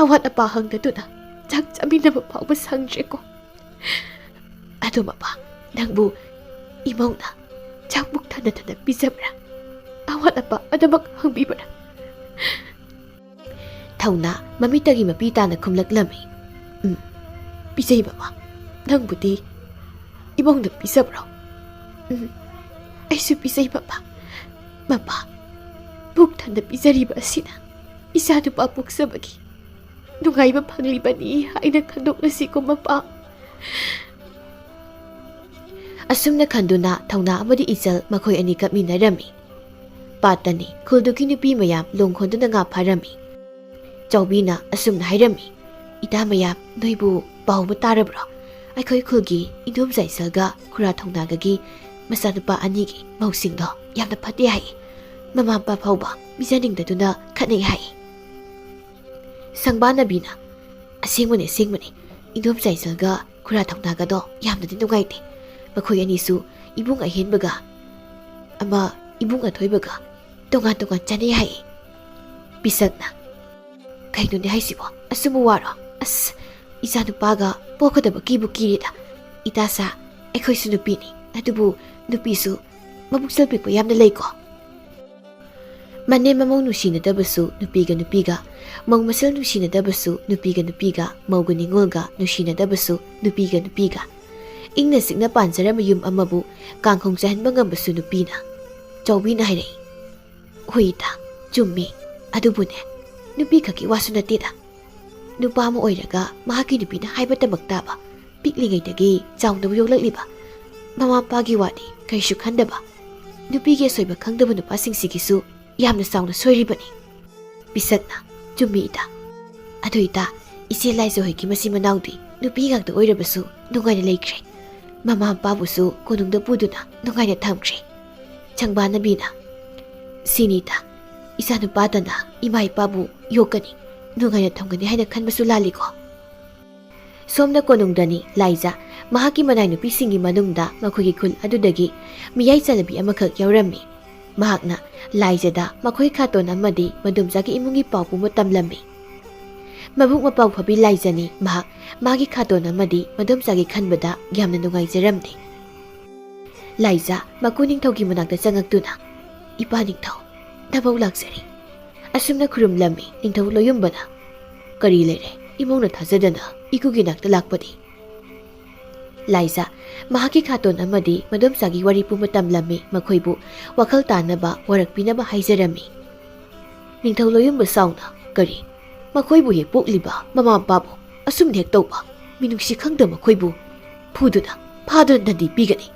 ꯑꯋꯥꯠ ꯑꯄꯥ ꯍꯪꯗꯗꯨꯅ ꯆꯥꯛ ꯆꯥꯃꯤꯟꯅꯕ ꯐꯥꯎꯕ ꯁꯪꯗ꯭ꯔꯦꯀꯣ ꯑꯗꯨ ꯃꯄꯥ ꯅꯪꯕꯨ ꯏꯃꯧꯅ ꯆꯥꯛ ꯄꯨꯛ ꯊꯟꯅ ꯄꯤꯖꯕ꯭ꯔꯥ ꯑꯋꯥꯠ ꯑꯄꯥ ꯑꯗꯨꯃꯛ ꯍꯪꯕꯤꯕ꯭ꯔꯥ ꯊꯧꯅꯥ ꯃꯃꯤꯠꯇꯒꯤ ꯃꯄꯤ ꯇꯥꯅ ꯈꯨꯝꯂꯛꯂꯝꯃꯤ ꯄꯤꯖꯩ ꯃꯃꯥ ꯅꯪꯕꯨꯗꯤ ꯏꯃꯧꯅ ꯄꯤꯖꯕ꯭ꯔꯣ ꯑꯩꯁꯨ ꯄꯤꯖꯩ ꯃꯄꯥ ꯃꯄꯥ ꯄꯨꯛ ꯊꯟꯅ ꯄꯤꯖꯔꯤꯕ ꯑꯁꯤꯅ ꯏꯆꯥꯅꯨꯄꯥ ꯄꯣꯛꯆꯕꯒꯤ ꯅꯨꯡꯉꯥꯏꯕ ꯐꯪꯂꯤꯕꯅꯤ ꯍꯥꯏꯅ ꯈꯟꯗꯣꯛꯂꯁꯤꯀꯣ ꯃꯄꯥ ꯑꯁꯨꯝꯅ ꯈꯟꯗꯨꯅ ꯊꯧꯅꯥ ꯑꯃꯗꯤ ꯏꯆꯜ ꯃꯈꯣꯏ ꯑꯅꯤ ꯀꯞꯃꯤꯟꯅꯔꯝꯃꯤ ꯄꯥꯠꯇꯅꯤ ꯈꯨꯜꯗꯨꯒꯤ ꯅꯨꯄꯤ ꯃꯌꯥꯝ ꯂꯣꯡꯈꯣꯟꯗꯨꯅ ꯉꯥ ꯐꯥꯔꯝꯃꯤ ꯆꯥꯎꯕꯤꯅ ꯑꯁꯨꯝꯅ ꯍꯥꯏꯔꯝꯃꯤ ꯏꯇꯥ ꯃꯌꯥꯝ ꯅꯣꯏꯕꯨ ꯄꯥꯎ ꯑꯃ ꯇꯥꯔꯕ꯭ꯔꯣ ꯑꯩꯈꯣꯏ ꯈꯨꯜꯒꯤ ꯏꯟꯗꯣꯝꯆꯥ ꯏꯆꯜꯒ ꯈꯨꯔꯥ ꯊꯧꯅꯥꯒꯒꯤ ꯃꯆꯥꯅꯨꯄꯥ ꯑꯅꯤꯒꯤ ꯃꯧꯁꯤꯡꯗꯣ ꯌꯥꯝꯅ ꯐꯠꯇꯦ ꯍꯥꯏꯌꯦ ꯃꯃꯥ ꯃꯄꯥ ꯐꯥꯎꯕ ꯄꯤꯖꯅꯤꯡꯗꯗꯨꯅ ꯈꯠꯅꯩ ꯍꯥꯏꯌꯦ ꯁꯪꯕꯥꯅꯕꯤꯅ ꯑꯁꯦꯡꯕꯅꯤ ꯏꯟꯗꯣꯝꯆꯥ ꯏꯆꯜꯒ ꯈꯨꯔꯥ ꯊꯧꯅꯥꯒꯗꯣ ꯌꯥꯝꯅꯗꯤ ꯅꯨꯡꯉꯥꯏꯇꯦ ꯃꯈꯣꯏ ꯑꯅꯤꯁꯨ ꯏꯕꯨꯡ ꯑꯍꯦꯟꯕꯒ ꯑꯃ ꯏꯕꯨꯡ ꯑꯊꯣꯏꯕꯒ ꯇꯣꯉꯥꯟ ꯆꯥꯅꯩ ꯍꯥꯏꯌꯦ ꯄꯤꯁꯛꯅ ꯀꯩꯅꯣꯅꯦ ꯍꯥꯏꯁꯤꯕꯣ ꯑꯁꯨꯝꯕ ꯋꯥꯔꯣ ꯑꯁ ꯏꯆꯥꯅꯨꯄꯥꯒ ꯄꯣꯛꯀꯗꯕ ꯀꯤꯕꯨ ꯀꯤꯔꯦꯗ ꯏꯇꯥꯆꯥ ꯑꯩꯈꯣꯏꯁꯨ ꯅꯨꯄꯤꯅꯤ ꯑꯗꯨꯕꯨ ꯅꯨꯄꯤꯁꯨ ꯃꯕꯨꯛꯆꯦꯜ ꯄꯤꯛꯄ ꯌꯥꯝꯅ ꯂꯩꯀꯣ ꯃꯅꯦꯝ ꯃꯃꯧ ꯅꯨꯡꯁꯤꯅꯗꯕꯁꯨ ꯅꯨꯄꯤꯒ ꯃꯧ ꯃꯁꯦꯜ ꯅꯨꯡꯁꯤꯅꯗꯕꯁꯨ ꯅꯨꯄꯤꯒ ꯃꯧꯒ ꯅꯤꯡꯉꯣꯜꯒ ꯅꯨꯡꯁꯤꯅꯗꯕꯁꯨ ꯅꯨꯄꯤꯒ ꯏꯪꯅ ꯆꯤꯛꯅ ꯄꯥꯟꯖꯔꯝꯕ ꯌꯨꯝ ꯑꯃꯕꯨ ꯀꯥꯡꯈꯣꯡ ꯆꯥꯏꯍꯟꯕ ꯉꯝꯕꯁꯨ ꯅꯨꯄꯤꯅ ꯆꯥꯎꯕꯤꯅ ꯍꯥꯏꯔꯛꯏ ꯍꯣꯏ ꯏꯇꯥ ꯆꯨꯝꯃꯤ ꯑꯗꯨꯕꯨꯅꯦ ꯅꯨꯄꯤ ꯈꯛꯀꯤ ꯋꯥꯁꯨ ꯅꯠꯇꯦꯗ ꯅꯨꯄꯥ ꯑꯃ ꯑꯣꯏꯔꯒ ꯃꯍꯥꯛꯀꯤ ꯅꯨꯄꯤꯅ ꯍꯥꯏꯕꯇꯃꯛ ꯇꯥꯕ ꯄꯤꯛꯂꯤꯉꯩꯗꯒꯤ ꯆꯥꯎꯅꯕ ꯌꯣꯛꯂꯛꯂꯤꯕ ꯃꯃꯥ ꯃꯄꯥꯒꯤ ꯋꯥꯗꯤ ꯀꯔꯤꯁꯨ ꯈꯟꯗꯕ ꯅꯨꯄꯤꯒꯤ ꯑꯁꯣꯏꯕ ꯈꯪꯗꯕ ꯅꯨꯄꯥꯁꯤꯡꯁꯤꯒꯤꯁꯨ ꯌꯥꯝꯅ ꯆꯥꯎꯅ ꯁꯣꯏꯔꯤꯕꯅꯤ ꯄꯤꯁꯛꯅ ꯆꯨꯝꯃꯤ ꯏꯇꯥ ꯑꯗꯨ ꯏꯇꯥ ꯏꯆꯦ ꯂꯥꯏꯖ ꯍꯣꯏꯒꯤ ꯃꯆꯤꯟ ꯃꯅꯥꯎꯗꯤ nupi ngakta oirabasu nungaina leikre. Mama mapabusu konungda puduna nungaina thamkre. Changbanabi na sinita isa nupadana ima ipabu yokani nungaina thamgani haina khanbasu laliko. Somna konungdani Laiza mahaki manai nupi singi manungda makhogi khul adudagi miyai chalabi amakhak yaurami. Mahakna Laizada makhoi khaton amadi madumjagi imungi paupu matamlami. Mabuk mapau phabi Laizani mahak magi khaton amadi madumjagi khanbada yamna nungaijaramni. Laiza makuning thogi manakta changaktuna ipa ningthau nabau laksari. Asumna khurumlami ningthau loyumbana kari lere imongna thajadana ikugi nakta lakpadi. Laiza mahaki khaton amadi madumjagi wari pu matamlami makhoibu wakhal tanaba warakpinaba haijarami. Ningthau loyumba sauna kari makhoibu he pokliba mama babu asum hek tawba minungsi khangda makhoibu phuduna phaduna nadi pigani.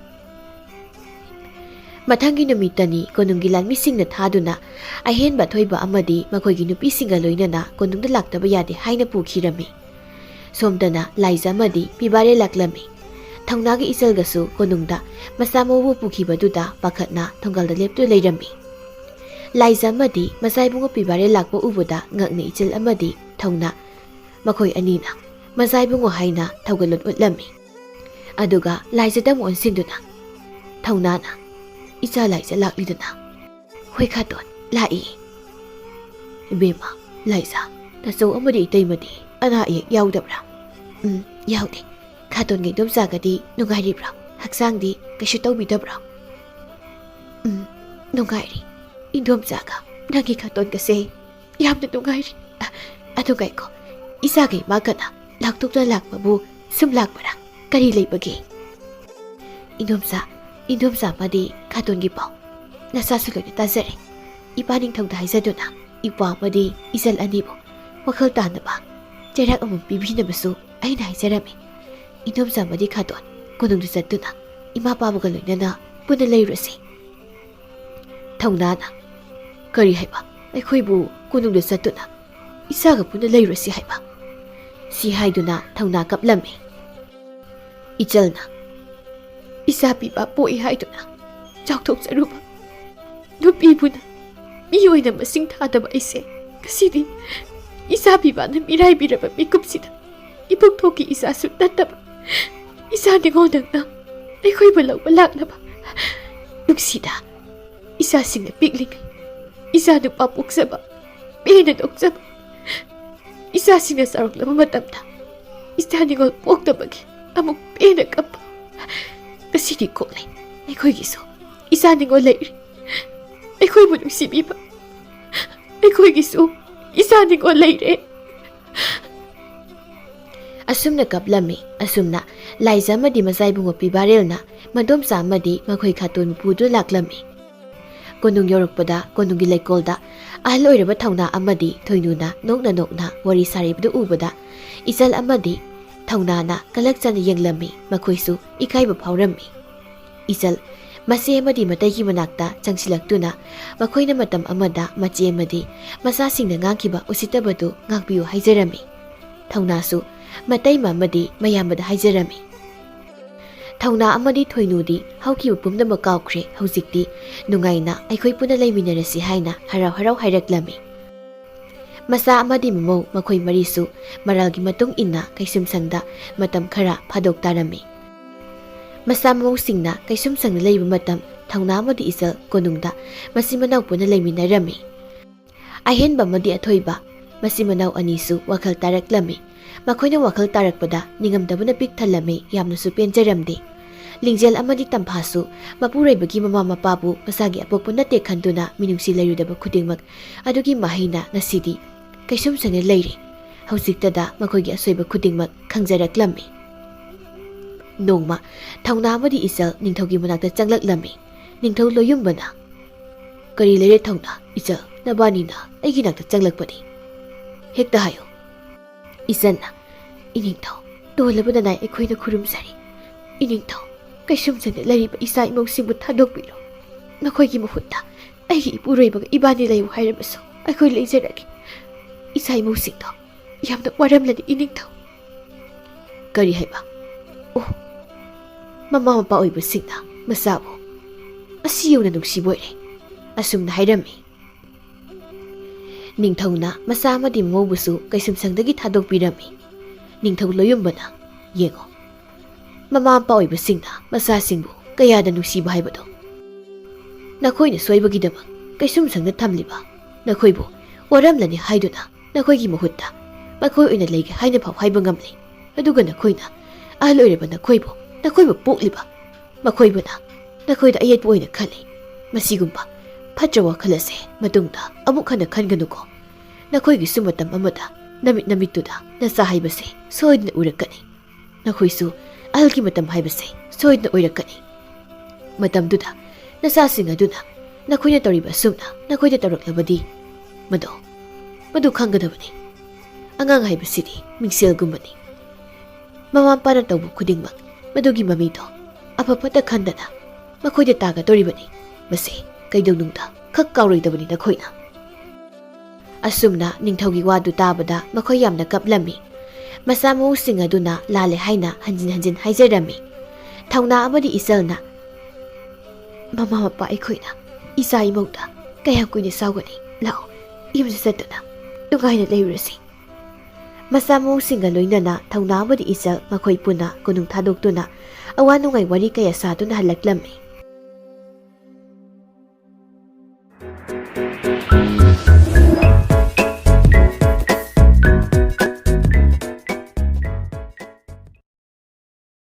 Mathangi numitani konunggi lanmisingna thaduna ahenba thoiba amadi makhoigi nupisinga loinana konungda laktaba yade haina pukhirami. Somdana Laiza amadi pibare laklami. Thaunagi isalgasu konungda masamobu pukhibaduda pakhatna thongalda leptu leirami. Laiza amadi masaibungo pibare lakpa ubuda ngakne ichil amadi thauna makhoi anina masaibungo haina thaugalot utlami. Aduga Laiza dam onsinduna thaunana icha Laiza laklidana hoi khaton lai bema Laiza taso amadi itaimadi ana ye yaudabra yaude khaton ngai dom jagadi nungairi bra haksangdi kaishu tawbidabra nungairi indom jaga nagi khaton kase yamna nungairi adugai ko isagai magana laktukna lakbabu sum lakbara kari leibage indomsa madi khaton gi pau nasa suloi tazare ipaning thongda haizaduna ipa madi isal anibo wakhal tanaba cherak amum pibhinabasu aina haijarami. Indomsa madi khaton konungdu chatuna ima pabuga loinana puna leirasi. Thaunana kari haiba aikhoibu konungdu chatuna isaga puna leirasi haiba. Si haiduna thauna kaplami. Ichalna isa piba poi haiduna chakthok charuba nupi buna miyoina masing thadaba aise kasidi isa piba na mirai biraba mikupsida ipuk thoki isa su tataba isa ningonangna aikhoiba lawba laknaba nuksida isa singna piklingai isa nupa puksaba pena doksaba isa singna saroklaba matamda isa ningol poktabagi amuk pena kappa kasidi koklai aikhoigiso isa ningol leiri aikhoibu nungsibiba aikhoigiso isa ningol leire. Asumna kaplami asumna Laiza amadi masaibungo pibarelna madomsa amadi makhoi khaton pudu laklami. Konung yorokpada konunggi leikolda ahal oiraba thauna amadi thoinuna nokna wari saribdu ubada isal amadi thaunana kalakchana yenglami makhoisu ikaiba phawrami. Isal mase amadi mataigi manakta changsilaktuna makhoina matam amada mache amadi masasingna ngangkiba usitabadu ngakbiu haijarami. Thaunasu matai mamadi mayambada haijarami. Thauna amadi thoinudi haukibu pumnama kaukre haujikti nungaina aikhoi puna leiminarasi haina harau hairaklami. Masa amadi mamau makhoi marisu maralgi matung inna kaisumsangda matam khara phadok tarami. Masa mamau singna kaisumsangna leiba matam thauna amadi isal konungda masimanau puna leiminarami. Ahenba amadi athoiba masimanau anisu wakhal taraklami. Makhoina wakhal tarakpada ningamdabuna pik thalami yamnasu penjaramdi. Lingjel amadi tamphasu mapureibagi mama mapabu masagi apokpu nate khanduna minungsi leirudaba khudingmak adugi mahina ngasidi kaisumsangna leire. Haujiktada makhoigi asoiba khudingmak khangjaraklammi. Nongma thauna amadi isal ningthaugi manakta changlaklami. Ningthau loyumbana kari leire thauna isal nabanina aigi nakta changlakpadi. Hekta hayo Isanna iningthau dolabada nai aikhoina khurumsari. Iningthau kaisumsangna lariba isa imongsibu thadokpiro. Nakhoigi mahutta aigi ipuroibaga ibani leibu hairabasu aikhoi leijaragi. Isa imongsingdo yamna waramlani iningthau. ꯀꯔꯤ ꯍꯥꯏꯕ? ꯑꯣ, ꯃꯃꯥ ꯃꯄꯥ ꯑꯣꯏꯕꯁꯤꯡꯅ ꯃꯆꯥꯕꯨ ꯑꯁꯤ ꯌꯧꯅ ꯅꯨꯡꯁꯤꯕ ꯑꯣꯏꯔꯦ ꯑꯁꯨꯝꯅ ꯍꯥꯏꯔꯝꯃꯤ꯫ ꯅꯤꯡꯊꯧꯅ ꯃꯆꯥ ꯑꯃꯗꯤ ꯃꯧꯕꯨꯁꯨ ꯀꯩꯁꯨꯝꯁꯪꯗꯒꯤ ꯊꯥꯗꯣꯛꯄꯤꯔꯝꯃꯤ꯫ ꯅꯤꯡꯊꯧ ꯂꯣꯌꯨꯝꯕꯅ ꯌꯦꯡꯉꯣ, ꯃꯃꯥ ꯃꯄꯥ ꯑꯣꯏꯕꯁꯤꯡꯅ ꯃꯆꯥꯁꯤꯡꯕꯨ ꯀꯌꯥꯗ ꯅꯨꯡꯁꯤꯕ ꯍꯥꯏꯕꯗꯣ꯫ ꯅꯈꯣꯏꯅ ꯁꯣꯏꯕꯒꯤꯗꯃꯛ ꯀꯩꯁꯨꯝꯁꯪꯗ ꯊꯝꯂꯤꯕ ꯅꯈꯣꯏꯕꯨ ꯋꯥꯔꯝꯂꯅꯤ ꯍꯥꯏꯗꯨꯅ ꯅꯈꯣꯏꯒꯤ ꯃꯍꯨꯠꯇ ꯃꯈꯣꯏ ꯑꯣꯏꯅ ꯂꯩꯒꯦ ꯍꯥꯏꯅ ꯐꯥꯎ ꯍꯥꯏꯕ ꯉꯝꯂꯤ꯫ ꯑꯗꯨꯒ ꯅꯈꯣꯏꯅ ꯑꯍꯜ ꯑꯣꯏꯔꯕ ꯅꯈꯣꯏꯕꯨ ꯄꯣꯛꯂꯤꯕ ꯃꯈꯣꯏꯕꯨꯅ ꯅꯈꯣꯏꯗ ꯑꯌꯦꯠꯄ ꯑꯣꯏꯅ ꯈꯜꯂꯤ꯫ ꯃꯁꯤꯒꯨꯝꯕ ꯐꯠꯇ꯭ꯔꯕ ꯋꯥꯈꯜ ꯑꯁꯦ ꯃꯇꯨꯡꯗ ꯑꯃꯨꯛ ꯍꯟꯅ ꯈꯟꯒꯅꯨꯀꯣ꯫ ꯅꯈꯣꯏꯒꯤꯁꯨ ꯃꯇꯝ ꯑꯃꯗ ꯅꯃꯤꯠꯇꯨꯗ ꯅꯆꯥ ꯍꯥꯏꯕꯁꯦ ꯁꯣꯏꯗꯅ ꯎꯔꯛꯀꯅꯤ꯫ ꯅꯈꯣꯏꯁꯨ ꯑꯍꯜꯒꯤ ꯃꯇꯝ ꯍꯥꯏꯕꯁꯦ ꯁꯣꯏꯗꯅ ꯑꯣꯏꯔꯛꯀꯅꯤ꯫ ꯃꯇꯝꯗꯨꯗ ꯅꯆꯥꯁꯤꯡ ꯑꯗꯨꯅ ꯅꯈꯣꯏꯅ ꯇꯧꯔꯤꯕ ꯑꯁꯨꯝꯅ ꯅꯈꯣꯏꯗ ꯇꯧꯔꯛꯂꯕꯗꯤ ꯃꯗꯨ ꯈꯪꯒꯗꯕꯅꯤ꯫ ꯑꯉꯥꯡ ꯍꯥꯏꯕꯁꯤꯗꯤ ꯃꯤꯡꯁꯦꯜꯒꯨꯝꯕꯅꯤ꯫ ꯃꯃꯥ ꯃꯄꯥꯅ ꯇꯧꯕ ꯈꯨꯗꯤꯡꯃꯛ ꯃꯗꯨꯒꯤ ꯃꯃꯤꯗꯣ ꯑꯐ ꯐꯠꯇ ꯈꯟꯗꯅ ꯃꯈꯣꯏꯗ ꯇꯥꯒꯗꯧꯔꯤꯕꯅꯤ꯫ ꯃꯁꯤ ꯀꯩꯗꯧꯅꯨꯡꯗ ꯈꯛ ꯀꯥꯎꯔꯣꯏꯗꯕꯅꯤ ꯅꯈꯣꯏꯅ꯫ ꯑꯁꯨꯝꯅ ꯅꯤꯡꯊꯧꯒꯤ ꯋꯥꯗꯨ ꯇꯥꯕꯗ ꯃꯈꯣꯏ ꯌꯥꯝꯅ ꯀꯞꯂꯝꯃꯤ꯫ ꯃꯆꯥ ꯃꯎꯁꯤꯡ ꯑꯗꯨꯅ ꯂꯥꯜꯂꯦ ꯍꯥꯏꯅ ꯍꯟꯖꯤꯟ ꯍꯟꯖꯤꯟ ꯍꯥꯏꯖꯔꯝꯃꯤ꯫ ꯊꯧꯅꯥ ꯑꯃꯗꯤ ꯏꯆꯜꯅ ꯃꯃꯥ ꯃꯄꯥ ꯑꯩꯈꯣꯏꯅ ꯏꯆꯥ ꯏꯃꯧꯗ ꯀꯌꯥꯝ ꯀꯨꯏꯅ ꯁꯥꯎꯒꯅꯤ? ꯂꯥꯛꯑꯣ, ꯌꯨꯝꯗ ꯆꯠꯇꯨꯅ ꯅꯨꯡꯉꯥꯏꯅ ꯂꯩꯔꯨꯔꯁꯤ꯫ ꯃꯆꯥ ꯃꯎꯁꯤꯡꯒ ꯂꯣꯏꯅꯅ ꯊꯧꯅꯥ ꯑꯃꯗꯤ ꯏꯆꯜ ꯃꯈꯣꯏ ꯄꯨꯟꯅ ꯀꯣꯅꯨꯡ ꯊꯥꯗꯣꯛꯇꯨꯅ ꯑꯋꯥ ꯅꯨꯡꯉꯥꯏ ꯋꯥꯔꯤ ꯀꯌꯥ ꯁꯥꯗꯨꯅ ꯍꯜꯂꯛꯂꯝꯃꯤ꯫